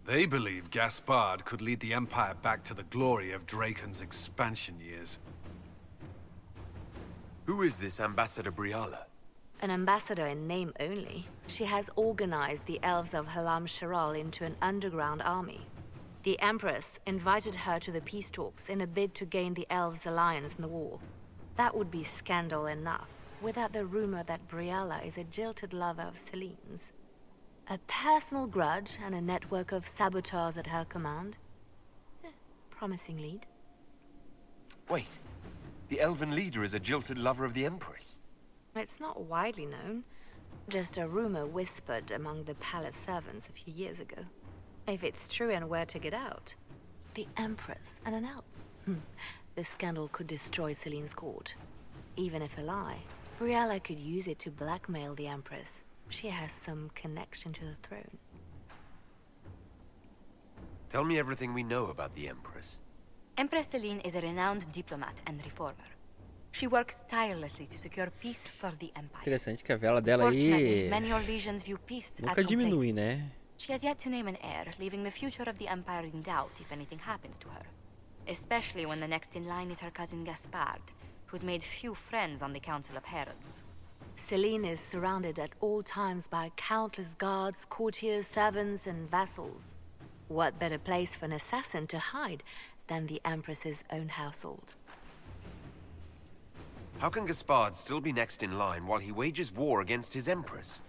They believe Gaspard could lead the Empire back to the glory of Draken's expansion years. Who is this Ambassador Briala? An ambassador in name only. She has organized the elves of Halam Sharal into an underground army. The Empress invited her to the peace talks in a bid to gain the elves' alliance in the war. That would be scandal enough, without the rumor that Briala is a jilted lover of Celine's. A personal grudge and a network of saboteurs at her command. Promising lead. Wait, the elven leader is a jilted lover of the Empress. It's not widely known. Just a rumor whispered among the palace servants a few years ago. If it's true and were to get out, the Empress and an elf. The scandal could destroy Celine's court. Even if a lie, Briala could use it to blackmail the Empress. She has some connection to the throne. Tell me everything we know about the Empress. Empress Celine is a renowned diplomat and reformer. She works tirelessly to secure peace for the Empire. Interessante que a vela dela Fortunately, aí many Orlesians view peace nunca as diminui, complacency. né? She has yet to name an heir, leaving the future of the Empire in doubt if anything happens to her. Especially when the next in line is her cousin Gaspard, who's made few friends on the Council of Heralds. Celine is surrounded at all times by countless guards, courtiers, servants, and vassals. What better place for an assassin to hide than the Empress's own household? How can Gaspard still be next in line while he wages war against his Empress?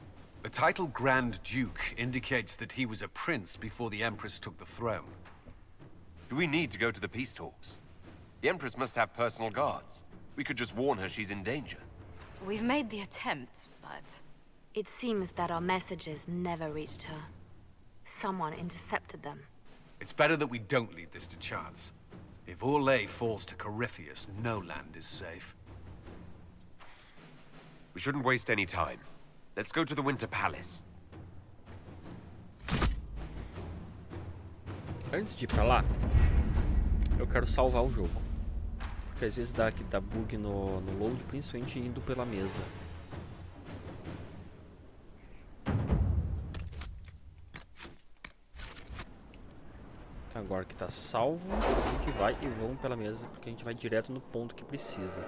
The title Grand Duke indicates that he was a prince before the Empress took the throne. Do we need to go to the peace talks? The Empress must have personal guards. We could just warn her she's in danger. We've made the attempt, but... It seems that our messages never reached her. Someone intercepted them. It's better that we don't leave this to chance. If Orlais falls to Corypheus, no land is safe. We shouldn't waste any time. Let's go to the Winter Palace. Antes de ir pra lá, eu quero salvar o jogo. Porque às vezes dá bug no load, principalmente indo pela mesa. Agora que tá salvo, a gente vai e vamos pela mesa, porque a gente vai direto no ponto que precisa.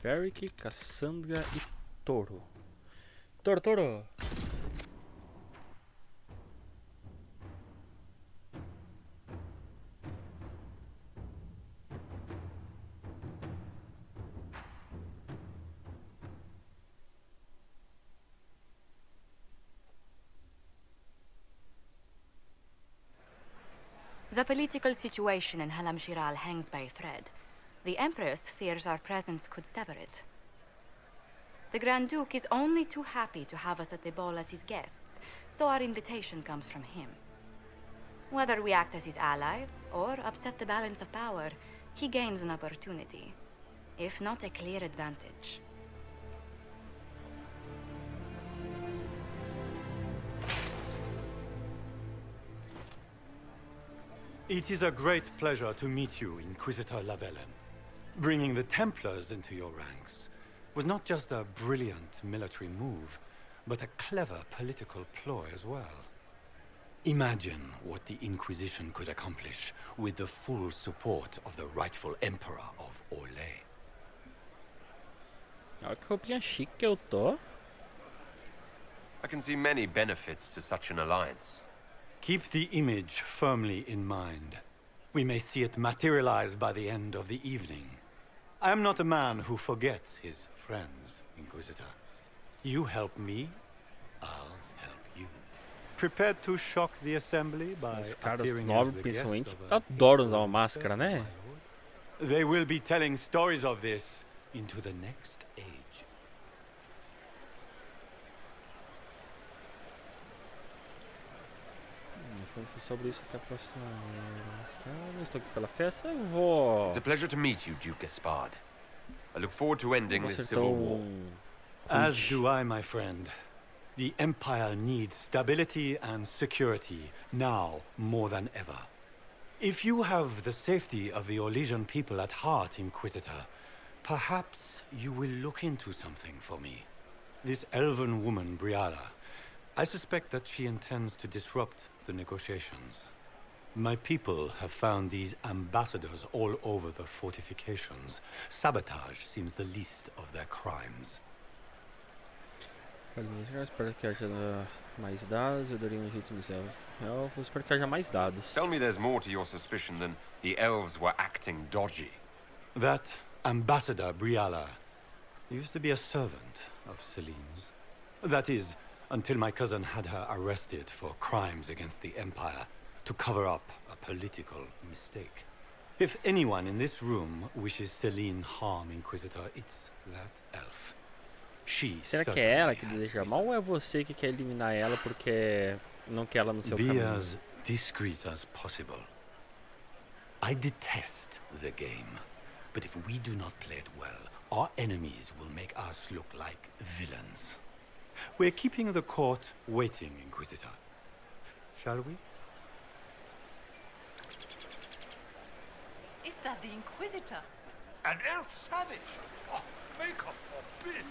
Varric, Cassandra e Toro. Toro! The political situation in Halam Shiral hangs by a thread. The Empress fears our presence could sever it. The Grand Duke is only too happy to have us at the ball as his guests, so our invitation comes from him. Whether we act as his allies or upset the balance of power, he gains an opportunity, if not a clear advantage. It is a great pleasure to meet you, Inquisitor Lavellen. Bringing the Templars into your ranks was not just a brilliant military move, but a clever political ploy as well. Imagine what the Inquisition could accomplish with the full support of the rightful Emperor of Orlais. Olha que roupinha chique que eu tô. I can see many benefits to such an alliance. Keep the image firmly in mind. We may see it materialize by the end of the evening. I am not a man who forgets his friends, Inquisitor. You help me, I'll help you. Prepared to shock the assembly by Esses caras appearing nobres, as the guest principalmente, of a adoram usar peaceful uma máscara, né? They will be telling stories of this into the next age. Sobre isso até a próxima era. Não estou aqui pela festa, eu vou. It's a pleasure to meet you, Duke Gaspard. I look forward to ending Vou this ser civil tão war. As rude. do I, my friend. The Empire needs stability and security, now more than ever. If you have the safety of the Orlesian people at heart, Inquisitor, perhaps you will look into something for me. This elven woman, Briala, I suspect that she intends to disrupt the negotiations. My people have found these ambassadors all over the fortifications. Sabotage seems the least of their crimes. Espero que haja mais dados. Eu daria um jeito nos elfos. Espero que haja mais dados. Tell me there's more to your suspicion than the elves were acting dodgy. That ambassador, Briala, used to be a servant of Celine's. That is, until my cousin had her arrested for crimes against the Empire to cover up a political mistake. If anyone in this room wishes Celine harm, Inquisitor, it's that elf. She Será que é ela que deseja mal ou é você que quer eliminar ela porque não quer ela no seu Be caminho? as discreet as possible. I detest the game, but if we do not play it well, our enemies will make us look like villains. We're keeping the court waiting, Inquisitor. shall we? Is that the Inquisitor? An elf savage! Oh, make a forbid!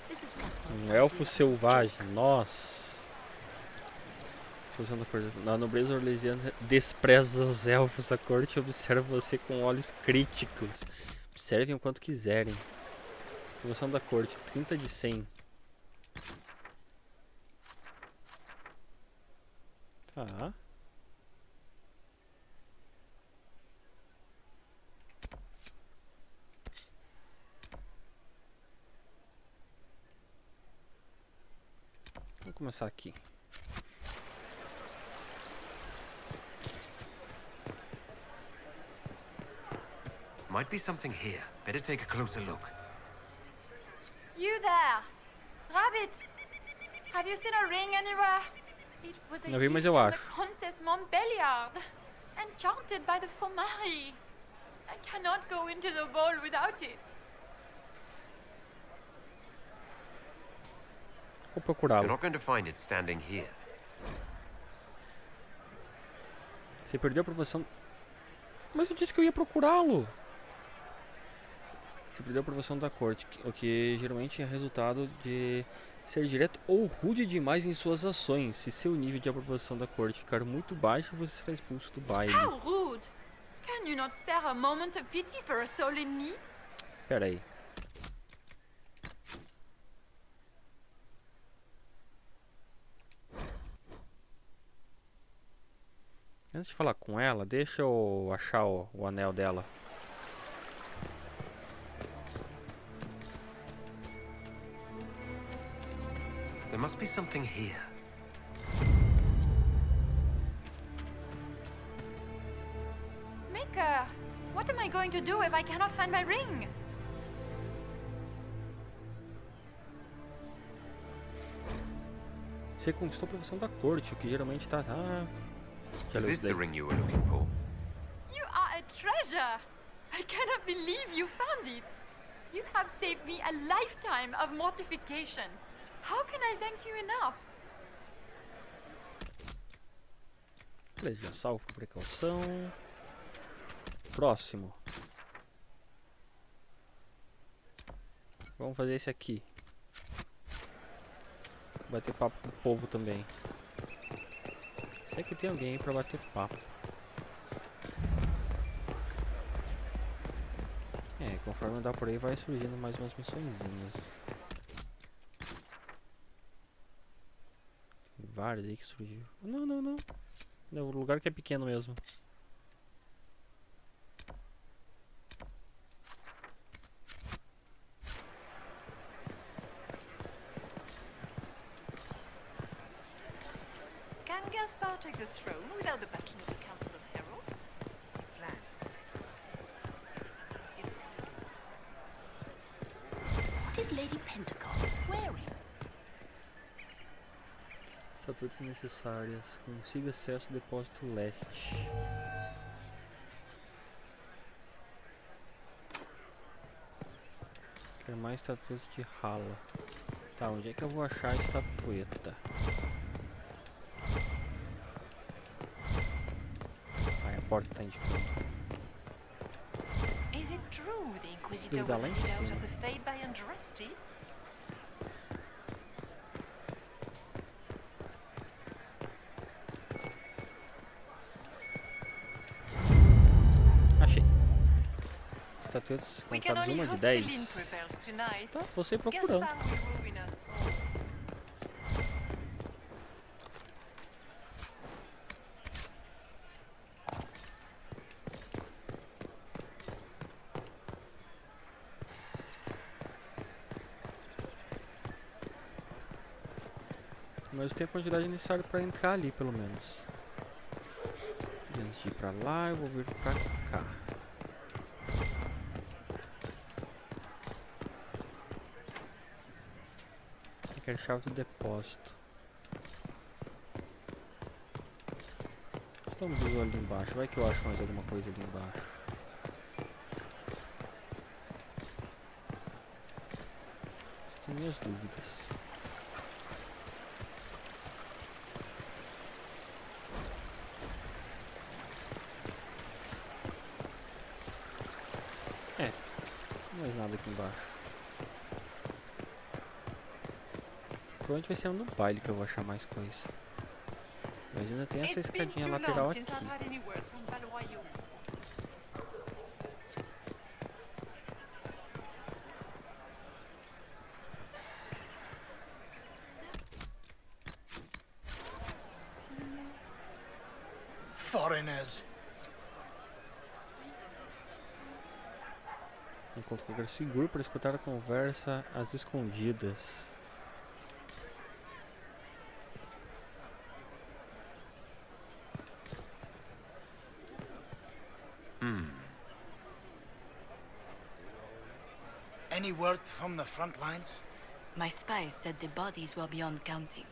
This is Caspar. Elfo selvagem, nossa. Na nobreza orlesiana despreza os elfos. A corte observa você com olhos críticos. Observem o quanto quiserem. Promoção da corte, 30 de 100. Tá. Vamos começar aqui. Might be something here. Better take a closer look. You there! Rabbit! Have you seen a ring anywhere? It was a Não vi, mas gift eu from the acho. Countess Montbelliard, enchanted by the Fomari. I cannot go into the ball without it. Vou You're procurá-lo. not going to find it standing here. Você perdeu a aprovação. Mas eu disse que eu ia procurá-lo. Você perdeu a aprovação da corte, o que geralmente é resultado de ser direto ou rude demais em suas ações. Se seu nível de aprovação da corte ficar muito baixo, você será expulso do baile. How rude! Can you not spare a moment of pity for a soul in need? Pera aí. Antes de falar com ela, deixa eu achar o anel dela. There must be something here. Maker, what am I going to do if I cannot find my ring? Você conquistou a aprovação da corte, o que geralmente tá... já Is leu this isso daí. the ring you were looking for? You are a treasure! I cannot believe you found it! You have saved me a lifetime of mortification. How can I thank you enough? Beleza, já salvo com precaução. Próximo. Vamos fazer esse aqui. Bater papo com o povo também. Sei que tem alguém aí pra bater papo. É, conforme andar por aí vai surgindo mais umas missõezinhas. Tem várias aí que surgiu. Não. É o lugar que é pequeno mesmo. Can Gaspar take the throne without the backing of the Council of Heralds? What is Lady Pentecost wearing? Estatutas necessárias. Consiga acesso ao depósito leste. Quero mais estatutas de rala. Tá, onde é que eu vou achar a estatueta? Ah, a porta tá indicando. Is it true the Inquisitor Deve dar was lá em handed out cima. of the Fade by Andraste? Achei. Estatuetas We can contadas only uma de hope 10. Celine prevails tonight. Tá, vou sair procurando. Gaspar will ruin us all. Mas tem a quantidade necessária para entrar ali, pelo menos. E antes de ir pra lá, eu vou vir pra cá. Eu quero a chave do depósito. Estamos de olho ali embaixo. Vai que eu acho mais alguma coisa ali embaixo. Tenho minhas dúvidas. Não tem mais nada aqui embaixo. Provavelmente vai ser no baile que eu vou achar mais coisa. Mas ainda tem essa escadinha lateral aqui. Foreigners. Encontro um lugar seguro para escutar a conversa às escondidas. Any word from the front lines? My spies said the bodies were beyond counting.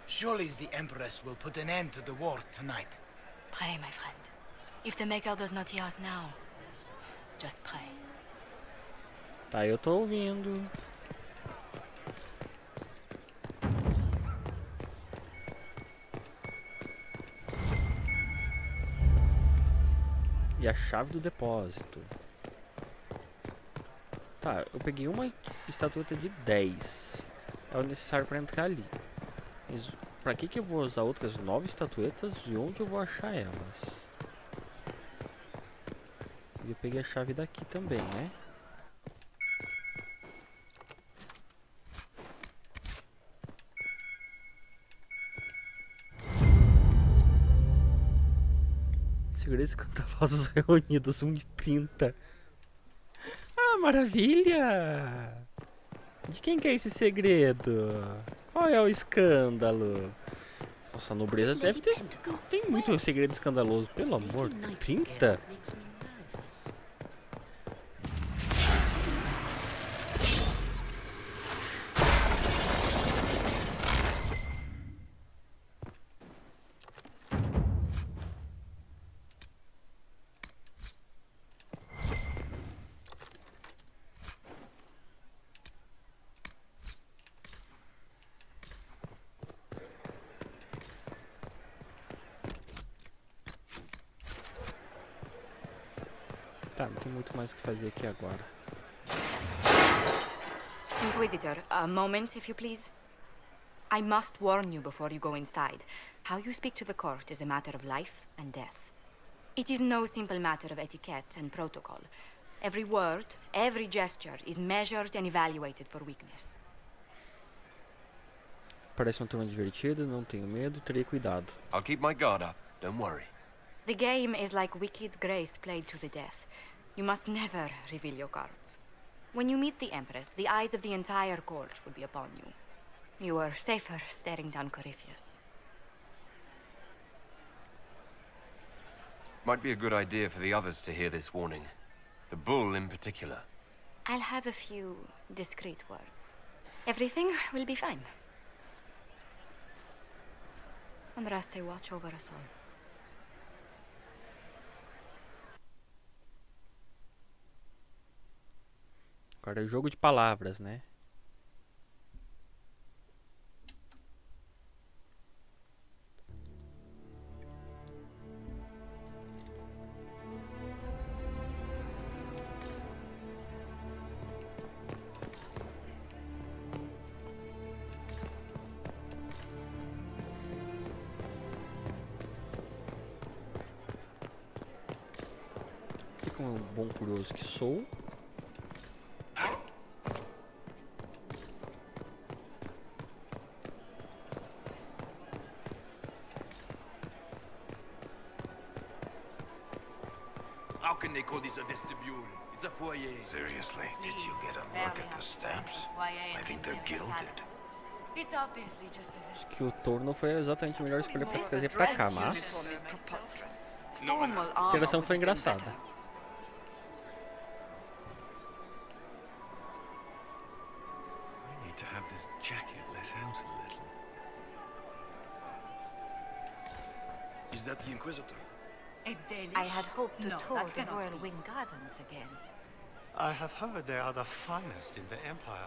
Surely the Empress will put an end to the war tonight. Pray, my friend. If the Maker does not hear us now, just pray. Tá, eu tô ouvindo. E a chave do depósito. Tá, eu peguei uma estatueta de 10. É o necessário para entrar ali. Mas pra que eu vou usar outras 9 estatuetas e onde eu vou achar elas? E eu peguei a chave daqui também, né? Segredos escandalosos reunidos, 1 de 30. Ah, maravilha! De quem que é esse segredo? Qual é o escândalo? Nossa, a nobreza deve ter... Tem muito segredo escandaloso, pelo amor. 30? Tá, não tem muito mais o que fazer aqui agora. Inquisitor, a moment, if you please. I must warn you before you go inside. How you speak to the court is a matter of life and death. It is no simple matter of etiquette and protocol. Every word, every gesture is measured and evaluated for weakness. Parece uma turma divertida, não tenho medo, terei cuidado. I'll keep my guard up, don't worry. The game is like wicked grace played to the death. You must never reveal your cards. When you meet the Empress, the eyes of the entire court will be upon you. You are safer staring down Corypheus. Might be a good idea for the others to hear this warning. The bull in particular. I'll have a few discreet words. Everything will be fine. Andraste, watch over us all. Agora é jogo de palavras, né? E como um bom curioso que sou, How can they call this a vestibule? It's a foyer. Seriously, did you get a look at the stamps? I think they're gilded. It's obviously just a vest. que o touro não foi exatamente a melhor escolha para trazer pra cá, mas a interação foi engraçada. I need to have this jacket let out a little. Is that the Inquisitor? I had hoped to tour the Royal Wing Gardens again. I have heard they are the finest in the Empire.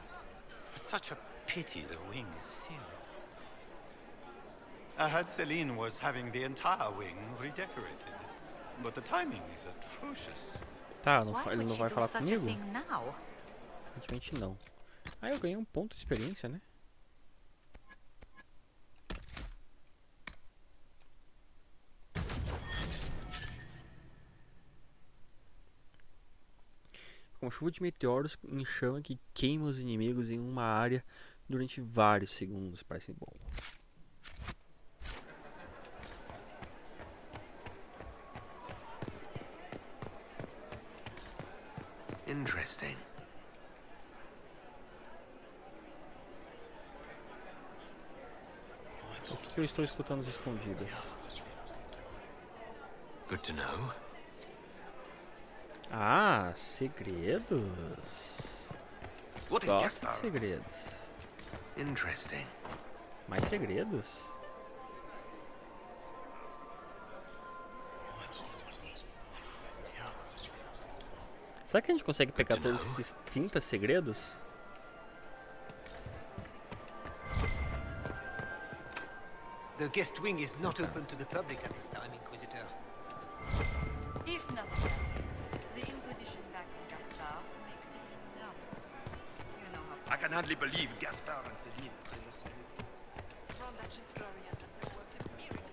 It's such a pity the wing is sealed. I heard Celine was having the entire wing redecorated, but the timing is atrocious. Tá, Why ele would não she vai do falar such a comigo? thing now? Aparentemente não. Ah, eu ganhei um ponto de experiência, né? Uma chuva de meteoros em chama que queima os inimigos em uma área durante vários segundos. Parece bom. Interesting. O que eu estou escutando escondidas? Good to know. Ah, segredos. What is Gosto de Gaspar? segredos. Interesting. Mais segredos? Será que a gente consegue pegar todos esses 30 segredos? The guest wing is not open to the public at this time, Inquisitor. If nothing else, the Inquisition back in Gaspar makes Celine nervous. You know how I can hardly believe Gaspar and Celine are in the same. from that Schibura Lives there worked a miracle.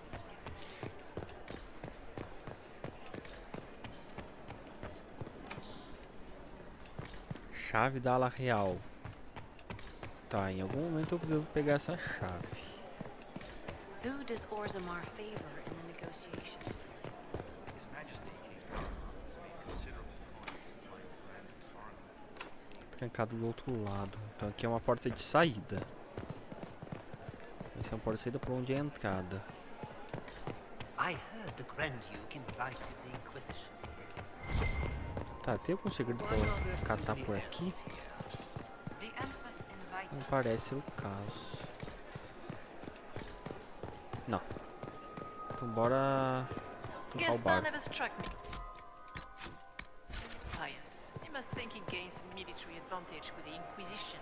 Chave da ala real. Tá, em algum momento eu devo pegar essa chave. Who does Orzammar favor in the negotiations? His Majesty King has made considerable progress supplying the land of his army. Trancado do outro lado. Então aqui é uma porta de saída. Essa é uma porta de saída para onde é a entrada. I heard the Grand Duke invited the Inquisition. Tá, tem algum segredo pra eu catar por aqui? The Empress invited. Não parece ser o caso. Não. Então bora tocar o Gaspar barco. never struck me. Pious. You must think he gains military advantage with the Inquisition.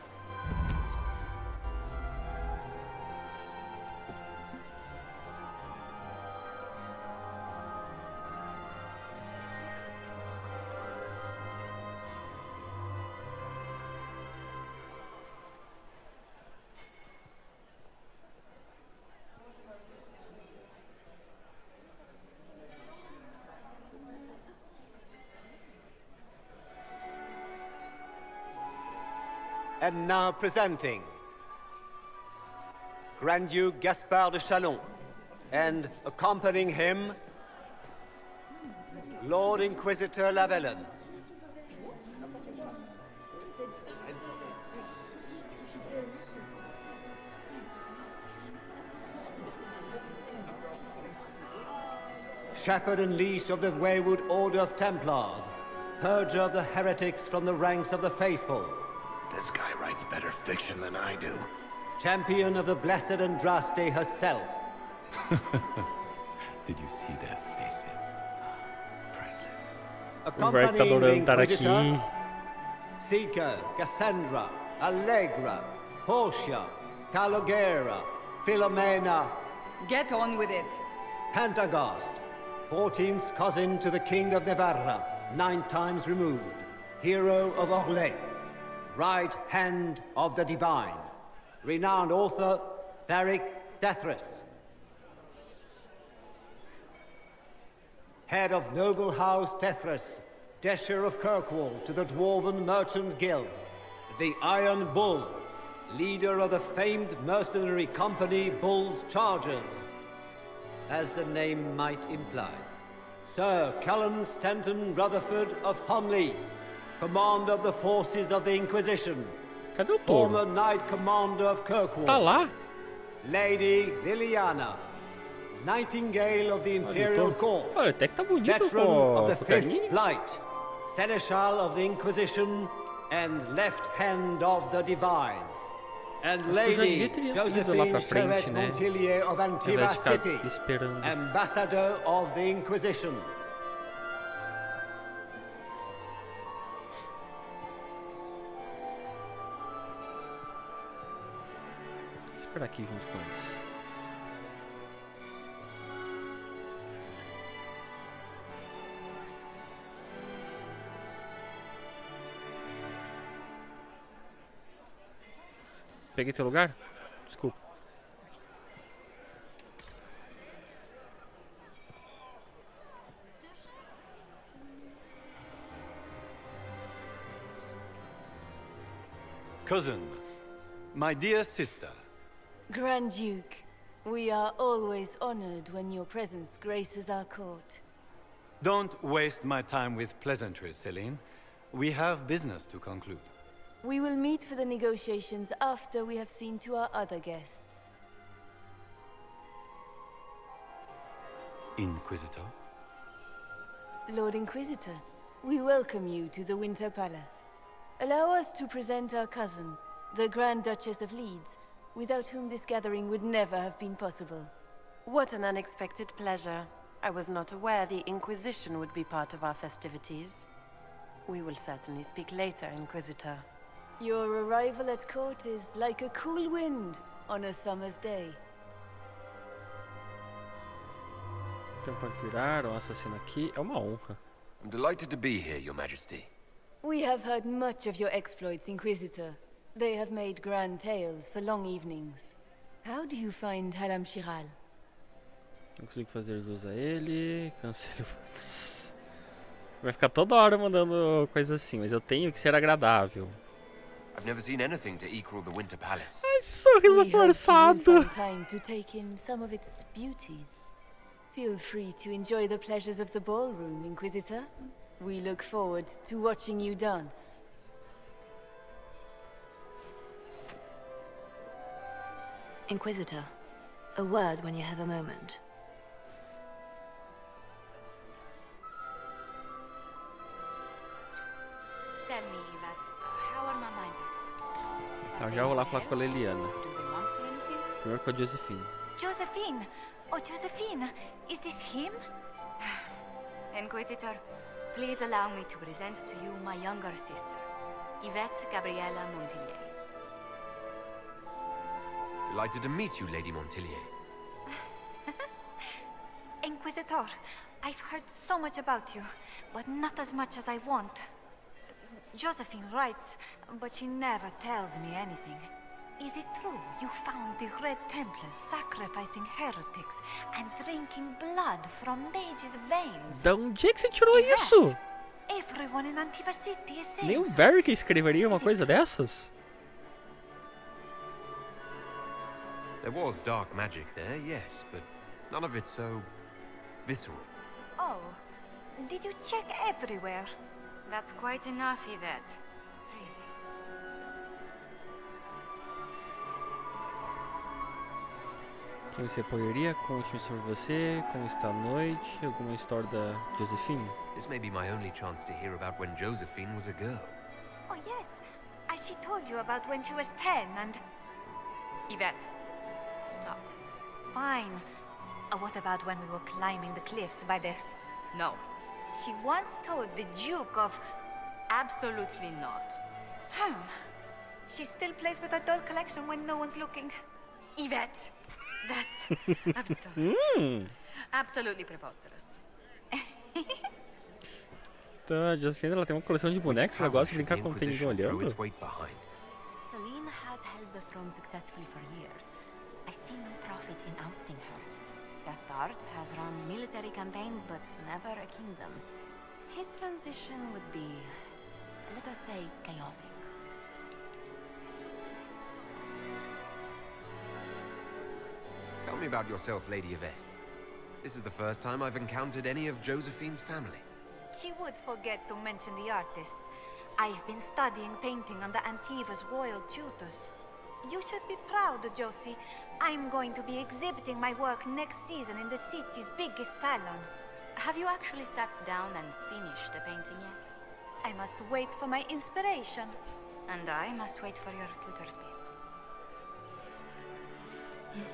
And now presenting Grand Duke Gaspard de Chalon, and accompanying him, Lord Inquisitor Lavellan. Shepherd and leash of the wayward Order of Templars, purger of the heretics from the ranks of the faithful. This guy writes better fiction than I do. Champion of the Blessed Andraste herself. Did you see their faces? Priceless. O Vert tá adorando estar aqui. Seeker, Cassandra, Allegra, Portia, Calogera, Philomena, Get on with it. Pantagast, 14th cousin to the King of Navarra, 9 times removed, hero of Orlais, right hand of the divine, renowned author, Beric Dethras, head of noble house Tethras, Desher of Kirkwall to the Dwarven Merchants Guild, the Iron Bull, leader of the famed mercenary company Bull's Chargers, as the name might imply. Sir Callum Stanton Rutherford of Humley, commander of the forces of the Inquisition. Cadê o Former touro? Knight Commander of Kirkwall. Tá lá? Lady Liliana, Nightingale of the Imperial Court. Olha, até que tá bonito Veteran com of the o Fifth terninho. Light, Seneschal of the Inquisition, and Left Hand of the Divine. And Acho que eu já devia Lady ter ido lá Josephine pra frente, Charette né? Montillier of Ao Antiva invés de ficar City, esperando. Ambassador of the Inquisition. Vou esperar aqui junto com eles. Peguei teu lugar? Desculpa. Cousin, my dear sister. Grand Duke, we are always honored when your presence graces our court. Don't waste my time with pleasantries, Celine. We have business to conclude. We will meet for the negotiations after we have seen to our other guests. Inquisitor? Lord Inquisitor, we welcome you to the Winter Palace. Allow us to present our cousin, the Grand Duchess of Leeds, without whom this gathering would never have been possible. What an unexpected pleasure. I was not aware the Inquisition would be part of our festivities. We will certainly speak later, Inquisitor. Your arrival at court is like a cool wind on a summer's day. Então, para virar um assassino aqui é uma honra. I'm delighted to be here, Your Majesty. We have heard much of your exploits, Inquisitor. They have made grand tales for long evenings. How do you find Halam Shiral? Não consigo fazer jus a ele. Cancelo. Vai ficar toda hora mandando coisas assim, mas eu tenho que ser agradável. I've never seen anything to equal the Winter Palace. Ai, esse sorriso forçado. Time to take in some of its beauties. Feel free to enjoy the pleasures of the ballroom, Inquisitor. We look forward to watching you dance. Inquisitor, a word when you have a moment. Tell me, Yvette, how are my mind? Então já vou lá falar com a Leliana. Do they want for anything? Primeiro com a Josephine. Josephine! Oh, Josephine! Is this him? Inquisitor, please allow me to present to you my younger sister, Yvette Gabriella Montillier. Delighted to meet you, Lady Montillier. Inquisitor, I've heard so much about you, but not as much as I want. Josephine writes, but she never tells me anything. Is it true you found the Red Templars sacrificing heretics and drinking blood from mages' veins? Da onde é que você tirou isso? Everyone in Antiva City is saying Nem o so. Varric escreveria uma coisa dessas? There was dark magic there, yes, but none of it so visceral. Oh, did you check everywhere? That's quite enough, Yvette. Quem você apoiaria? Conte-me sobre você, como está a noite, alguma história da Josephine? This may be my only chance to hear about when Josephine was a girl. Oh yes, as she told you about when she was 10 and... Yvette, Stop. Fine. What about when we were climbing the cliffs by the... no. She once told the Duke of... Absolutely not. She still plays with her doll collection when no one's looking. Yvette, that's absurd. Absolutely preposterous. Então a Josephine ela tem uma coleção de bonecos, ela gosta de brincar quando tem ninguém olhando. Celine has held the throne successfully for years. I see no profit in ousting her. Gaspard has run military campaigns, but never a kingdom. His transition would be, let us say, chaotic. Tell me about yourself, Lady Yvette. This is the first time I've encountered any of Josephine's family. She would forget to mention the artists. I've been studying painting under Antiva's royal tutors. You should be proud, Josie. I'm going to be exhibiting my work next season in the city's biggest salon. Have you actually sat down and finished the painting yet? I must wait for my inspiration. And I must wait for your tutor's bits.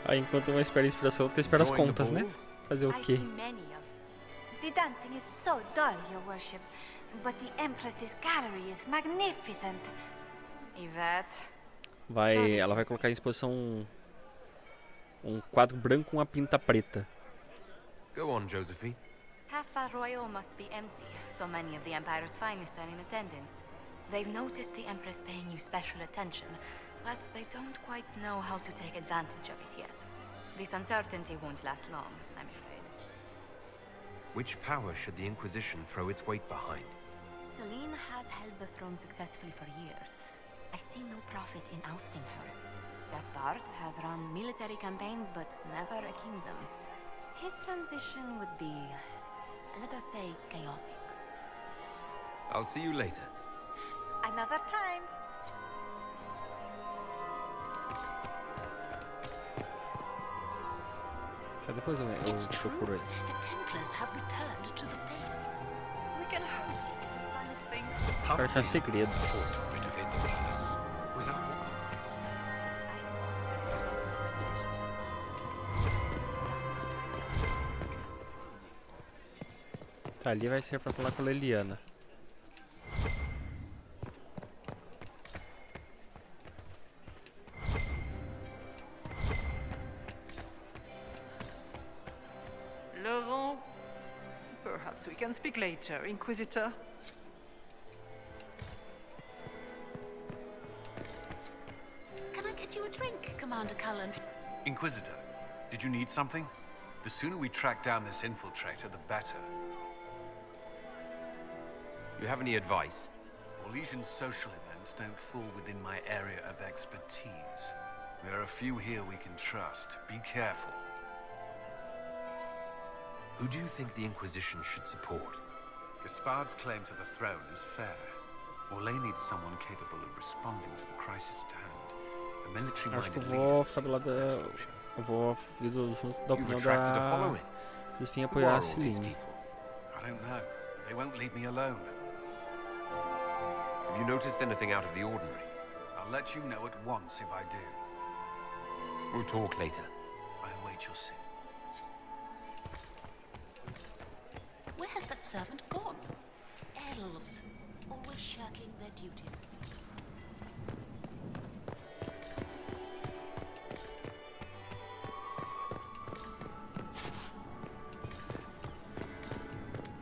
Aí enquanto uma espera a inspiração, outra espera as contas, né? Fazer o quê? The dancing is so dull, Your Worship. But the Empress's gallery is magnificent. Yvette. Ela vai colocar em exposição um quadro branco com uma pinta preta. Go on, Josephine. Half Royal must be empty. So many of the Empire's finest are in attendance. They've noticed the Empress paying you special attention. but they don't quite know how to take advantage of it yet. This uncertainty won't last long, I'm afraid. Which power should the Inquisition throw its weight behind? Celine has held the throne successfully for years. I see no profit in ousting her. Gaspard has run military campaigns, but never a kingdom. His transition would be, let us say, chaotic. I'll see you later. Another time. Tá, depois eu procuro aí. The Templars have returned to the faith. We can hope this is a sign of things. Quero achar segredos. Renovate the palace without war. Tá, ali vai ser pra falar com a Leliana. Laurent, perhaps we can speak later, Inquisitor. Can I get you a drink, Commander Cullen? Inquisitor, did you need something? The sooner we track down this infiltrator, the better. You have any advice? Orlesian social events don't fall within my area of expertise. There are a few here we can trust. Be careful. Who do you think the Inquisition should support? Gaspard's claim to the throne is fair. Orlais needs someone capable of responding to the crisis at hand. A military Acho que eu vou ficar do lado da... Eu vou ir junto da opinião da... Vocês vêm apoiar a Celine. I don't know. They won't leave me alone. Have you noticed anything out of the ordinary? I'll let you know at once if I do. We'll talk later. I await your sin. Where has that servant gone? Elves, always shirking their duties.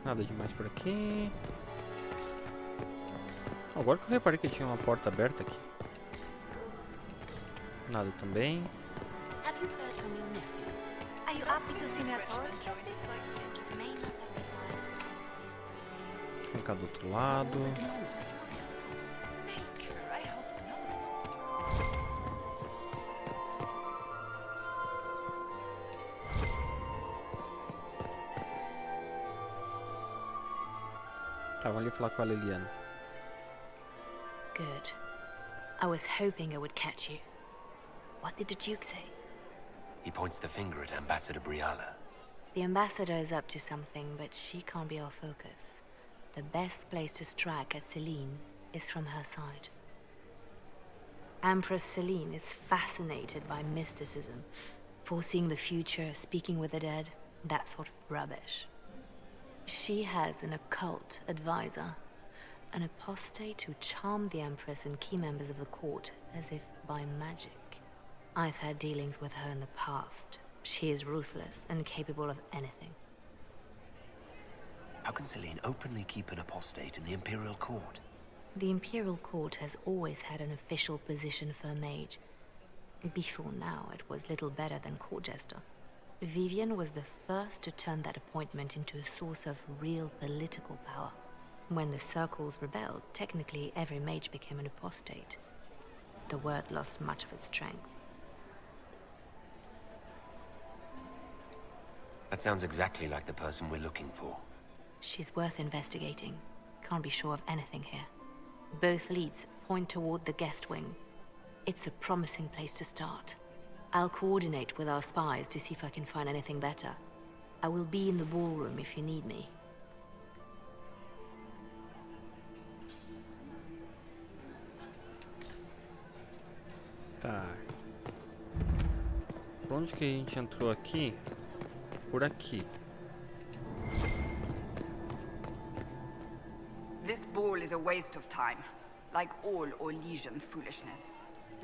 Nada demais por aqui. Agora que eu reparei que tinha uma porta aberta aqui. Nada também. Have you heard from your nephew? Are you happy to see me at all? It may not have been wise to think this. Vem cá do outro lado. Tá, vamos ali falar com a Leliana. Good. I was hoping I would catch you. What did the Duke say? He points the finger at Ambassador Briala. The ambassador is up to something, but she can't be our focus. The best place to strike at Celine is from her side. Empress Celine is fascinated by mysticism, foreseeing the future, speaking with the dead, that sort of rubbish. She has an occult advisor, an apostate who charmed the Empress and key members of the court as if by magic. I've had dealings with her in the past. She is ruthless and capable of anything. How can Celine openly keep an apostate in the Imperial Court? The Imperial Court has always had an official position for a mage. Before now, it was little better than court jester. Vivian was the first to turn that appointment into a source of real political power. When the circles rebelled, technically every mage became an apostate. The word lost much of its strength. That sounds exactly like the person we're looking for. She's worth investigating. Can't be sure of anything here. Both leads point toward the guest wing. It's a promising place to start. I'll coordinate with our spies to see if I can find anything better. I will be in the ballroom if you need me. Tá. Por onde que a gente entrou aqui? Por aqui. This ball is a waste of time, like all Orlesian foolishness.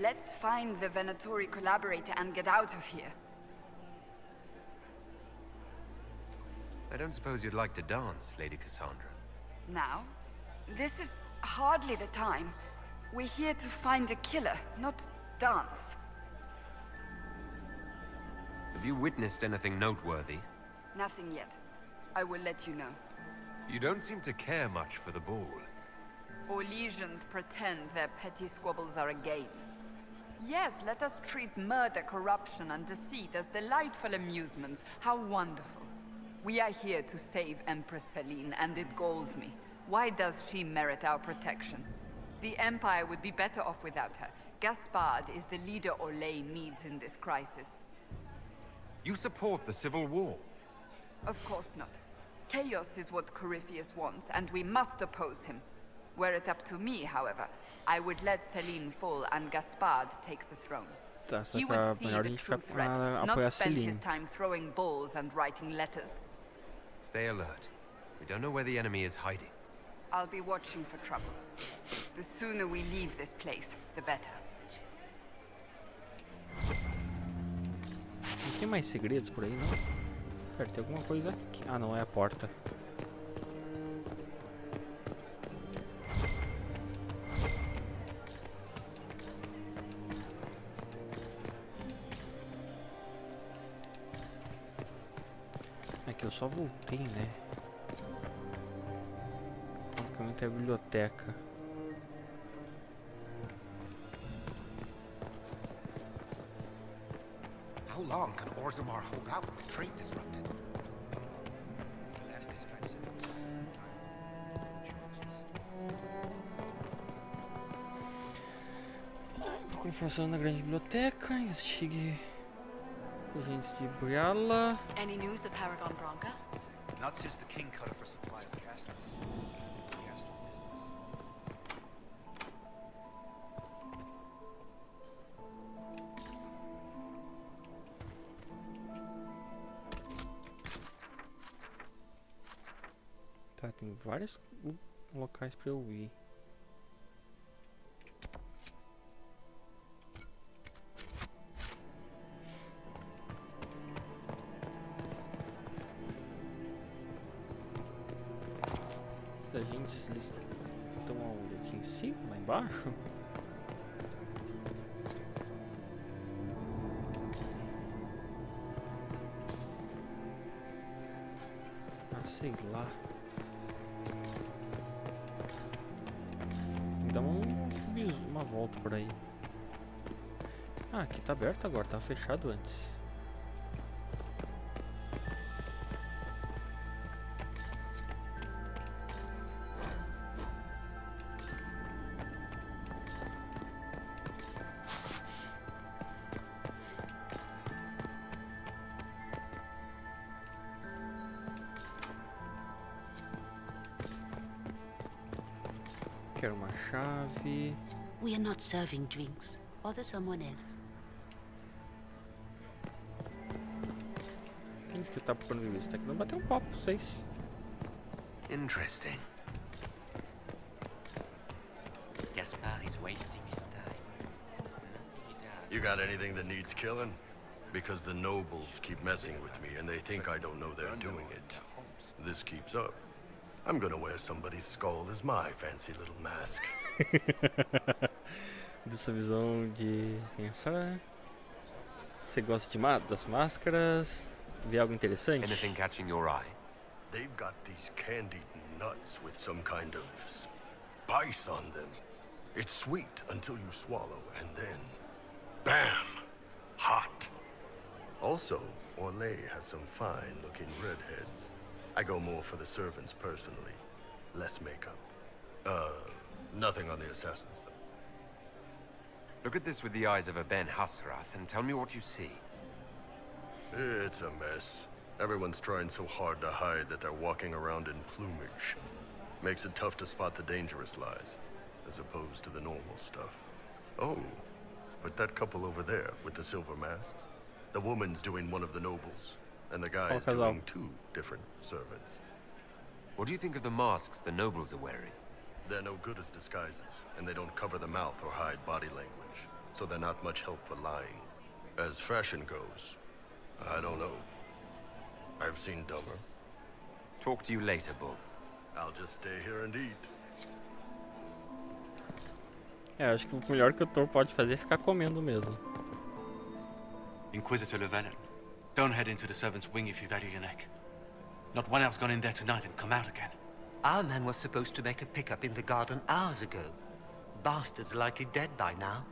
Let's find the Venatori collaborator and get out of here. I don't suppose you'd like to dance, Lady Cassandra. Now? This is hardly the time. We're here to find a killer, not dance. Have you witnessed anything noteworthy? Nothing yet. I will let you know. You don't seem to care much for the ball. Orlesians pretend their petty squabbles are a game. Yes, let us treat murder, corruption, and deceit as delightful amusements. How wonderful. We are here to save Empress Celine, and it galls me. Why does she merit our protection? The Empire would be better off without her. Gaspard is the leader Orlais needs in this crisis. You support the civil war? Of course not. Chaos is what Corypheus wants, and we must oppose him. Were it up to me, however, I would let Celine fall and Gaspard take the throne. Tá, só He que would see melhor a the gente true ficar threat, apoiar not a spend his Celine. time throwing balls and writing letters. Stay alert. We don't know where the enemy is hiding. I'll be watching for trouble. The sooner we leave this place, the better. Não tem mais segredos por aí, não? Pera, tem alguma coisa aqui. Ah, não, é a porta. É que eu só voltei, né? Quando que eu entrei a biblioteca? How long can Orzammar hold out with trade disrupted? Procure informação na grande biblioteca, investigue agentes de Briala. Any news of Paragon Branca? Not since the king cut off her supply of castles. Castle business. Tá, tem vários locais pra eu ir. Esses agentes, eles estão aonde? Aqui em cima? Lá embaixo? Ah, sei lá. Dá uma volta por aí. Ah, aqui tá aberto agora, tava fechado antes. Quero uma chave. We are not serving drinks. Bother someone else. Quem disse que tá procurando isso? Tá aqui, não bater um papo com vocês. Interesting. Gaspard is wasting his time. You got anything that needs killing? Because the nobles keep messing with me and they think I don't know they're doing it. This keeps up. I'm gonna wear somebody's skull as my fancy little mask. Dessa visão de pensar. Você gosta de das máscaras? Vê algo interessante? Anything catching your eye? They've got these candied nuts with some kind of spice on them. It's sweet until you swallow, and then, bam! Hot. Also, Orlais has some fine-looking redheads. I go more for the servants personally. Less makeup. Nothing on the assassins, though. Look at this with the eyes of a Ben Hasrath and tell me what you see. It's a mess. Everyone's trying so hard to hide that they're walking around in plumage. Makes it tough to spot the dangerous lies, as opposed to the normal stuff. Oh, but that couple over there with the silver masks? The woman's doing one of the nobles, and the guy's doing two different servants. What do you think of the masks the nobles are wearing? They're no good as disguises, and they don't cover the mouth or hide body language, so they're not much help for lying. As fashion goes, I don't know. I've seen dumber. Talk to you later, Bull. I'll just stay here and eat. acho que o melhor que o Thor pode fazer é ficar comendo mesmo. Inquisitor Llewellyn, don't head into the servants' wing if you value your neck. Not one elf's gone in there tonight and come out again. Our man was supposed to make a pickup in the garden hours ago. Bastard's likely dead by now.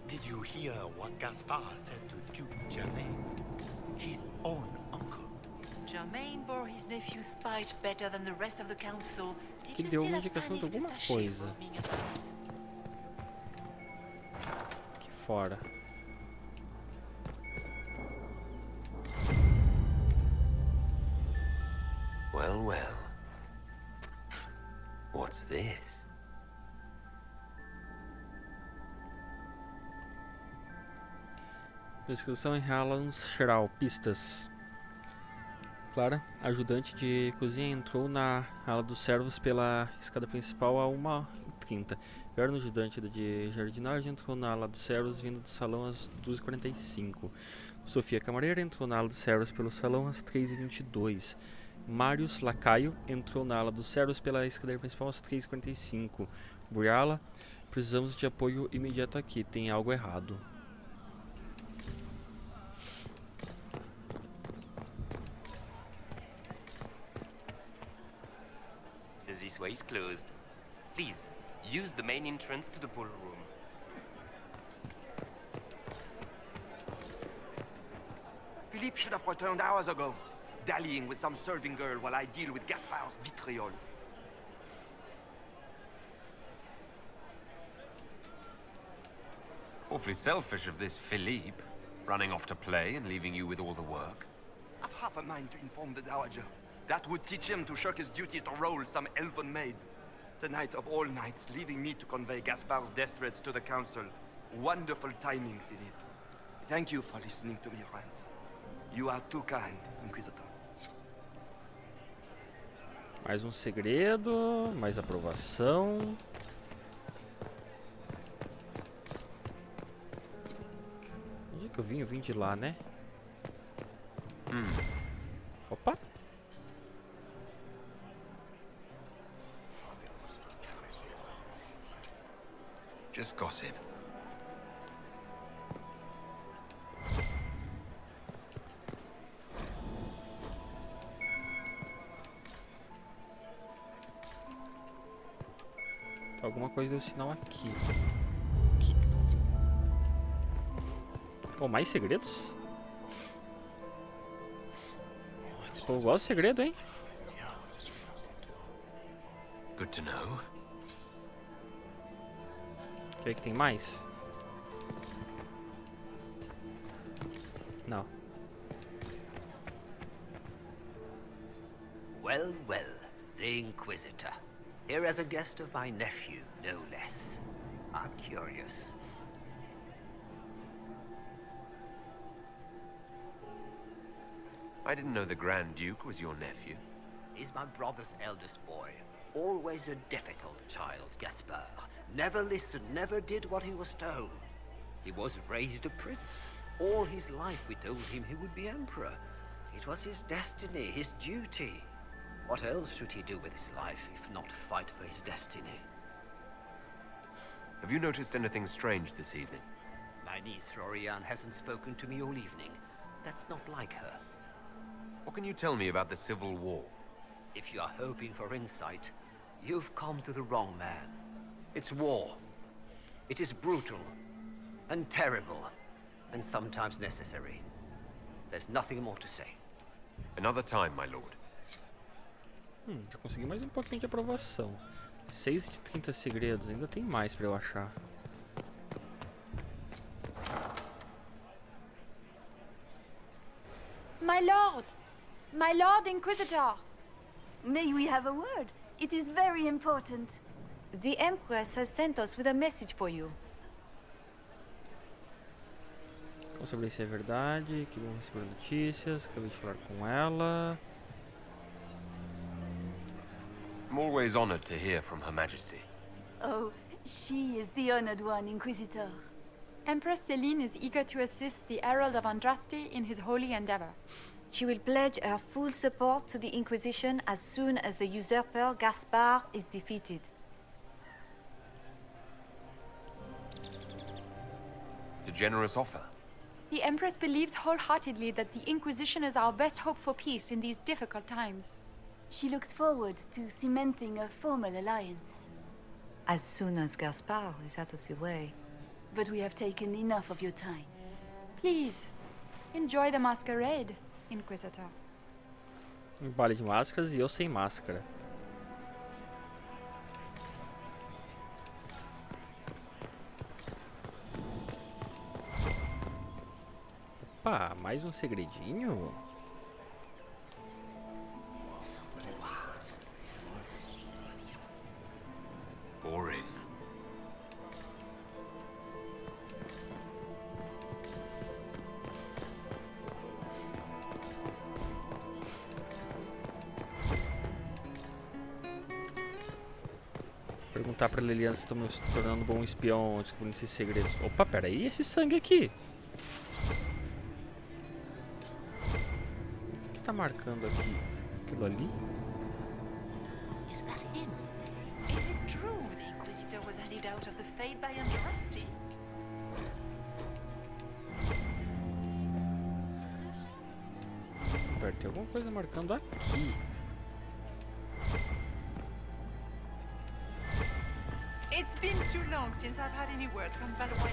Did you hear what Gaspard said to Duke Germain? His own uncle. Germain bore his nephew's spite better than the rest of the council. Que deu uma indicação de alguma coisa. Aqui fora. Well, well. What's this? Descrição em Hallandshrau, pistas. Clara, ajudante de cozinha, entrou na ala dos servos pela escada principal a 1h30. Verno, ajudante de jardinagem, entrou na ala dos servos vindo do salão às 2h45. Sofia, camareira, entrou na ala dos servos pelo salão às 3h22. Marius, lacaio, entrou na ala dos servos pela escadaria principal às 3h45. Briala, precisamos de apoio imediato aqui, tem algo errado. This way is closed. Please, use the main entrance to the ballroom. Philippe should have returned hours ago, dallying with some serving girl while I deal with Gaspard's vitriol. Awfully selfish of this Philippe, running off to play and leaving you with all the work. I've half a mind to inform the Dowager. That would teach him to shirk his duties to roll some elven maid. Tonight of all nights, leaving me to convey Gaspard's death threats to the council. Wonderful timing, Philippe. Thank you for listening to me rant. You are too kind, Inquisitor. Mais um segredo, mais aprovação. Onde é que eu vim? Eu vim de lá, né? Opa! Just gossip. Alguma coisa deu sinal aqui. Aqui. Oh, mais segredos? Esse povo gosta de segredo, hein? Good to know. Quer ver que tem mais? Não. Well, well, the Inquisitor. Here as a guest of my nephew, no less. I'm curious. I didn't know the Grand Duke was your nephew. He's my brother's eldest boy. Always a difficult child, Gaspard. Never listened, never did what he was told. He was raised a prince. All his life we told him he would be emperor. It was his destiny, his duty. What else should he do with his life, if not fight for his destiny? Have you noticed anything strange this evening? My niece Florian hasn't spoken to me all evening. That's not like her. What can you tell me about the Civil War? If you are hoping for insight, you've come to the wrong man. It's war. It is brutal, and terrible, and sometimes necessary. There's nothing more to say. Another time, my lord. Já consegui mais um pouquinho de aprovação. 6 de 30 segredos, ainda tem mais pra eu achar. My Lord Inquisitor! May we have a word? It is very important. The Empress has sent us with a message for you. Como saber se é verdade? Que vamos receber notícias. Acabei de falar com ela. I'm always honored to hear from Her Majesty. Oh, she is the honored one, Inquisitor. Empress Celine is eager to assist the Herald of Andraste in his holy endeavor. She will pledge her full support to the Inquisition as soon as the usurper Gaspar is defeated. It's a generous offer. The Empress believes wholeheartedly that the Inquisition is our best hope for peace in these difficult times. She looks forward to cementing a formal alliance. As soon as Gaspar is out of the way. But we have taken enough of your time. Please, enjoy the masquerade, Inquisitor. Um baile de máscaras e eu sem máscara. Opa, mais um segredinho? Boring. Perguntar pra Liliana se estou me tornando um bom espião descobrindo esses segredos. Opa, peraí, esse sangue aqui? O que tá marcando aqui? Aquilo ali? Is that him? Is it true the Inquisitor was handed out of the Fade by Andraste? Tem alguma coisa marcando aqui. It's been too long since I've had any word from Valois.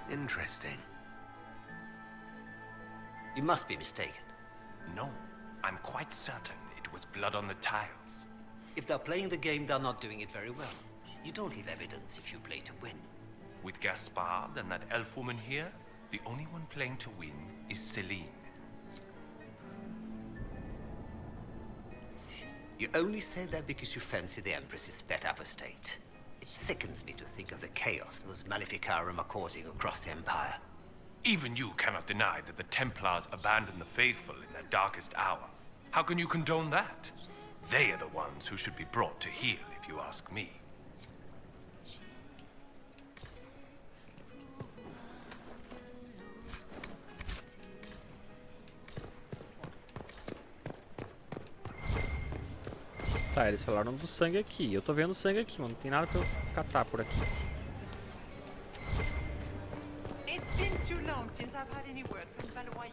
Interesting. You must be mistaken. No, I'm quite certain it was blood on the tiles. If they're playing the game, they're not doing it very well. You don't leave evidence if you play to win. With Gaspard and that elf woman here, the only one playing to win is Celine. You only say that because you fancy the Empress's pet apostate. It sickens me to think of the chaos those Maleficarum are causing across the Empire. Even you cannot deny that the Templars abandoned the faithful in their darkest hour. How can you condone that? They are the ones who should be brought to heel, if you ask me. Tá, eles falaram do sangue aqui. Eu tô vendo sangue aqui, mano. Não tem nada pra eu catar por aqui. It's been too long since I've had any word from Valois.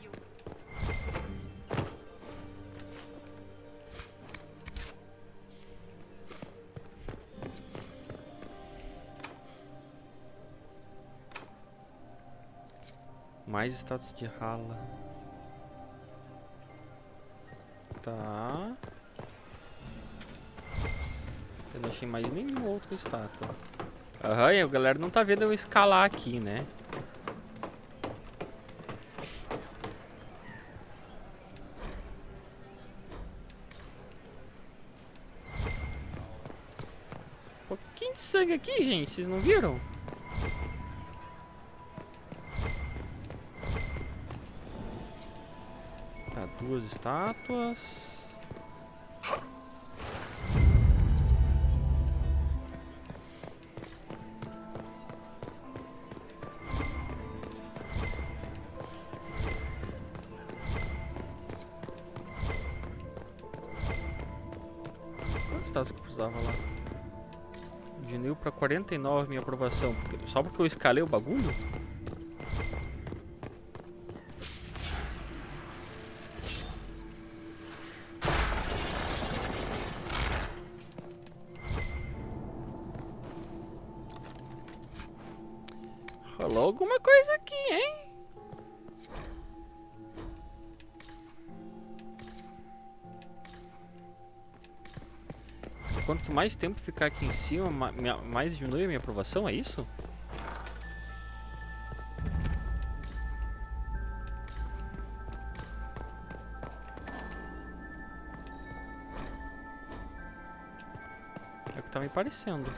Mais status de rala. Tá. Eu não achei mais nenhum outro estátua. Aham, e a galera não tá vendo eu escalar aqui, né? Um pouquinho de sangue aqui, gente. Vocês não viram? Tá, duas estátuas. Quantos que eu precisava lá? De 1000 pra 49 minha aprovação. Só porque eu escalei o bagulho? Rolou alguma coisa aqui, hein? Quanto mais tempo ficar aqui em cima, mais diminui a minha aprovação, é isso? É o que tá me parecendo.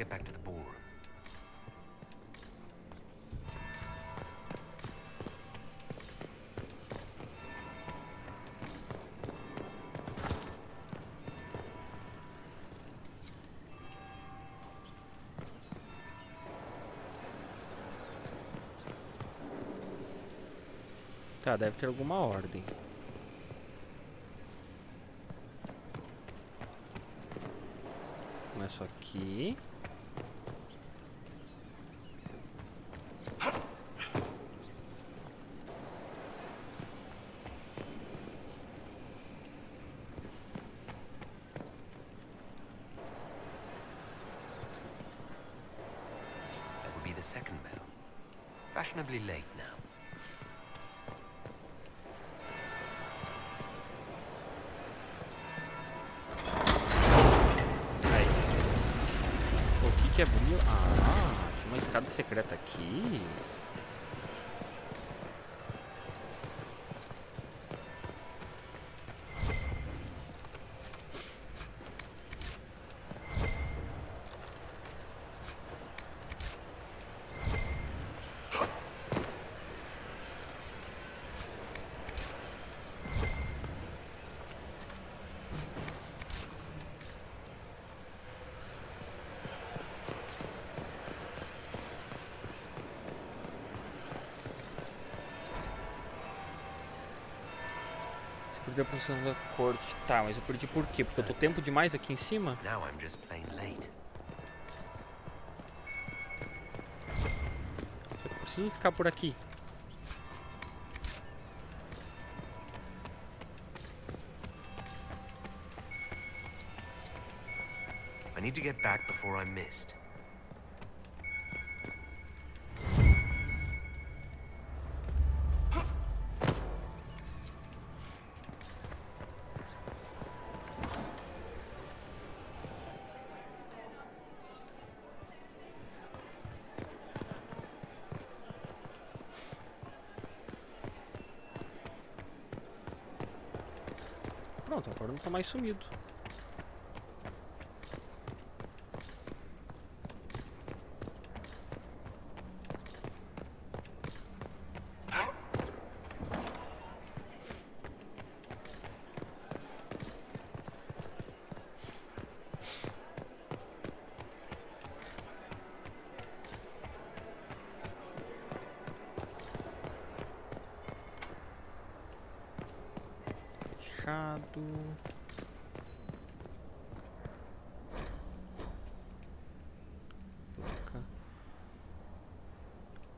get back to the ballroom. Tá, deve ter alguma ordem. Começo aqui. That would be the second bell. Fashionably late now. Que abriu? Ah, tinha uma escada secreta aqui. Perdi a posição da corte. Tá, mas eu perdi por quê? Porque eu tô tempo demais aqui em cima? Now I'm just plain late. Eu preciso ficar por aqui. I need to get back before I'm missed. Pronto, agora não tá mais sumido.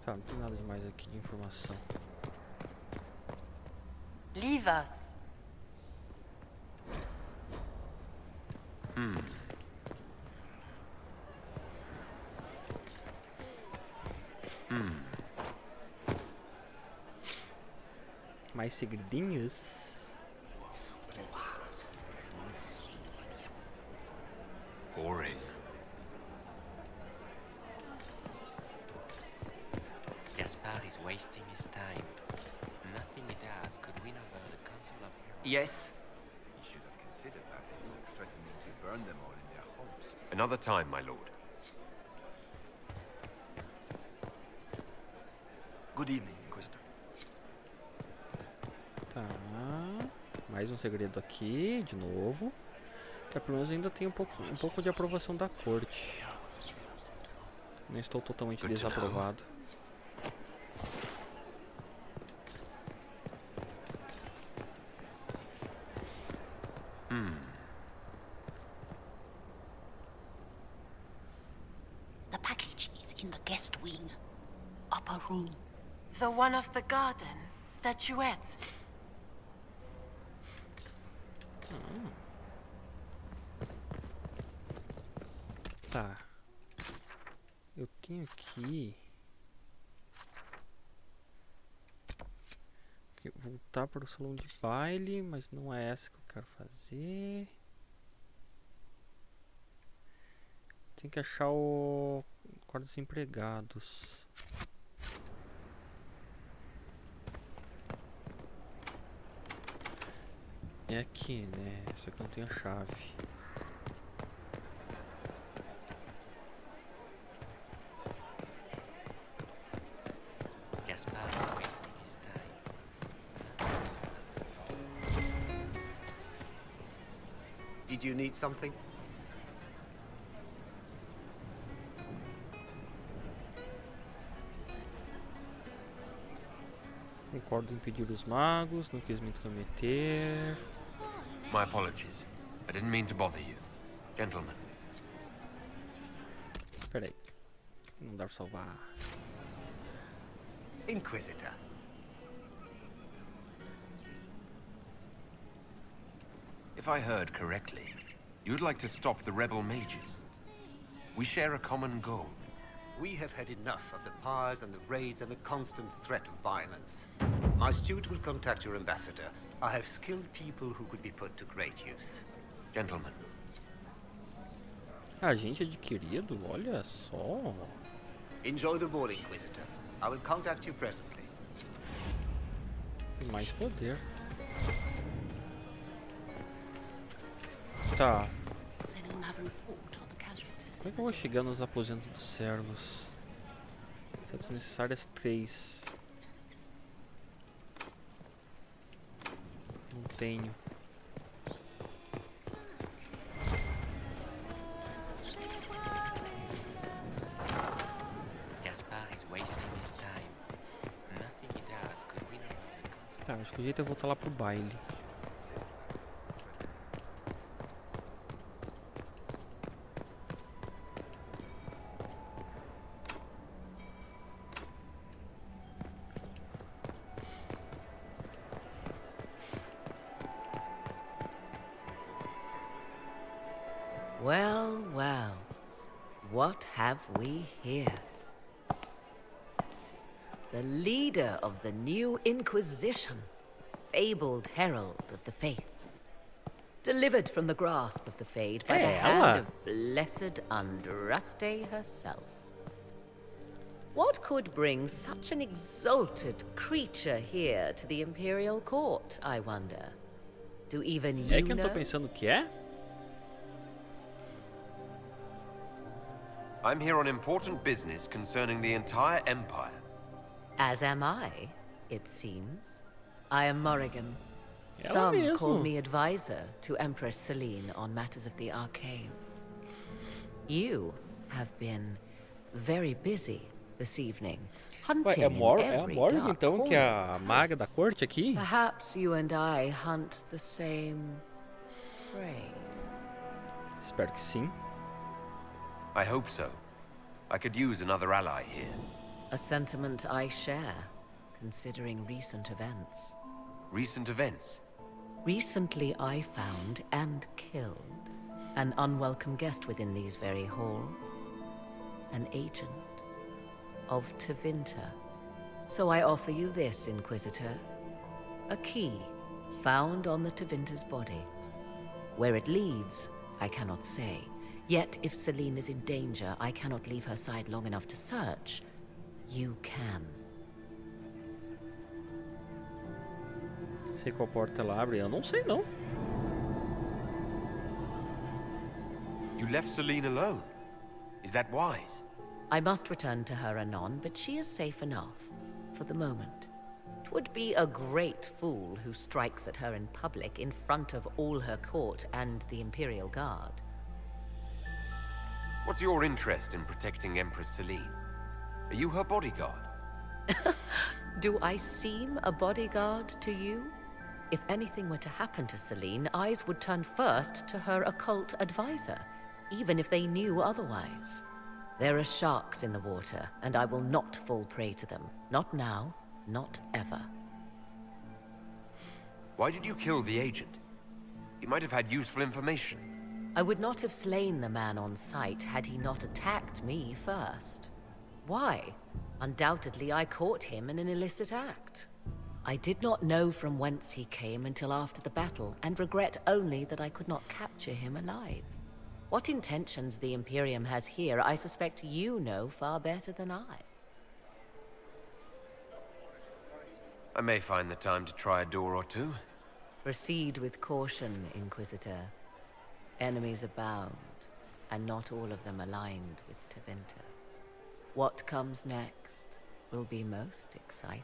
Tá, não tem nada demais aqui de informação. Leave us. Mais segredinhos? Boring. Gaspar is wasting his time. Nothing he does could win over the Council of Heroes. Yes? You should have considered that before threatening to burn them all in their homes. Another time, my lord. Good evening, Inquisitor. Tá. Mais um segredo aqui, de novo. É, pelo menos ainda tem um pouco de aprovação da corte. Não estou totalmente desaprovado. The package is in the guest wing. Upper room. The one of the garden. Statuette. Tá. Eu tenho aqui... voltar para o salão de baile, mas não é essa que eu quero fazer. Tem que achar o quarto dos empregados. É aqui, né? Só que eu não tenho a chave. Did you need something? Concordo em impedir os magos, não quis me intrometer. My apologies. I didn't mean to bother you. Gentlemen. Peraí. Não dá pra salvar. Inquisitor. If I heard correctly, you'd like to stop the rebel mages. We share a common goal. We have had enough of the pyres and the raids and the constant threat of violence. My steward will contact your ambassador. I have skilled people who could be put to great use. Gentlemen. Agente adquirido? Olha só. Enjoy the ball, Inquisitor. I will contact you presently. Mais poder. Tá. Como é que eu vou chegar nos aposentos dos servos? São necessárias 3. Não tenho. Tá, acho que o jeito é voltar lá pro baile. Well, well, what have we here? The leader of the new Inquisition, fabled herald of the faith, delivered from the grasp of the Fade by the hand of blessed Andraste herself. What could bring such an exalted creature here to the Imperial Court, I wonder? Do even you É que eu não tô know? pensando que é? I'm here on important business concerning the entire Empire. As am I, it seems. I am Morrigan. Ela Some mesmo. call me advisor to Empress Celine on matters of the arcane. You have been very busy this evening, hunting Ué, é in a every Morgan dark então que corner. é a maga da corte aqui? Perhaps you and I hunt the same prey. Espero que sim. I hope so. I could use another ally here. A sentiment I share, considering recent events. Recent events? Recently I found and killed an unwelcome guest within these very halls. An agent of Tevinter. So I offer you this, Inquisitor. A key found on the Tevinter's body. Where it leads, I cannot say. Yet, if Celine is in danger, I cannot leave her side long enough to search. You can. Sei qual porta ela abre, eu não sei não. You left Celine alone. Is that wise? I must return to her anon, but she is safe enough, for the moment. 'Twould be a great fool who strikes at her in public in front of all her court and the Imperial Guard. What's your interest in protecting Empress Celine? Are you her bodyguard? Do I seem a bodyguard to you? If anything were to happen to Celine, eyes would turn first to her occult advisor, even if they knew otherwise. There are sharks in the water, and I will not fall prey to them. Not now, not ever. Why did you kill the agent? He might have had useful information. I would not have slain the man on sight had he not attacked me first. Why? Undoubtedly I caught him in an illicit act. I did not know from whence he came until after the battle, and regret only that I could not capture him alive. What intentions the Imperium has here, I suspect you know far better than I. I may find the time to try a door or two. Proceed with caution, Inquisitor. Enemies abound, and not all of them aligned with Tevinter. What comes next will be most exciting.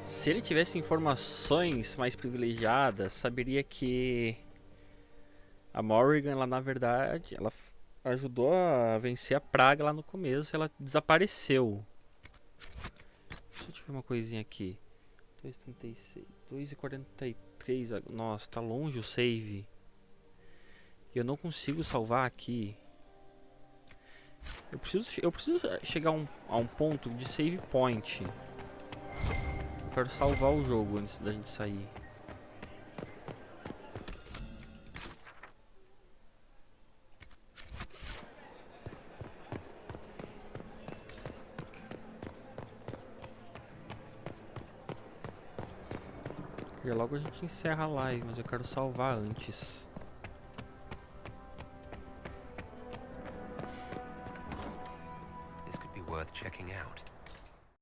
Se ele tivesse informações mais privilegiadas, saberia que a Morrigan, ela na verdade, ela ajudou a vencer a praga lá no começo, ela desapareceu. Deixa eu ver uma coisinha aqui. 2,36, 2,43. Nossa, tá longe o save. E eu não consigo salvar aqui. Eu preciso chegar a um ponto de save point. Eu quero salvar o jogo antes da gente sair. E logo a gente encerra a live, mas eu quero salvar antes. This could be worth checking out.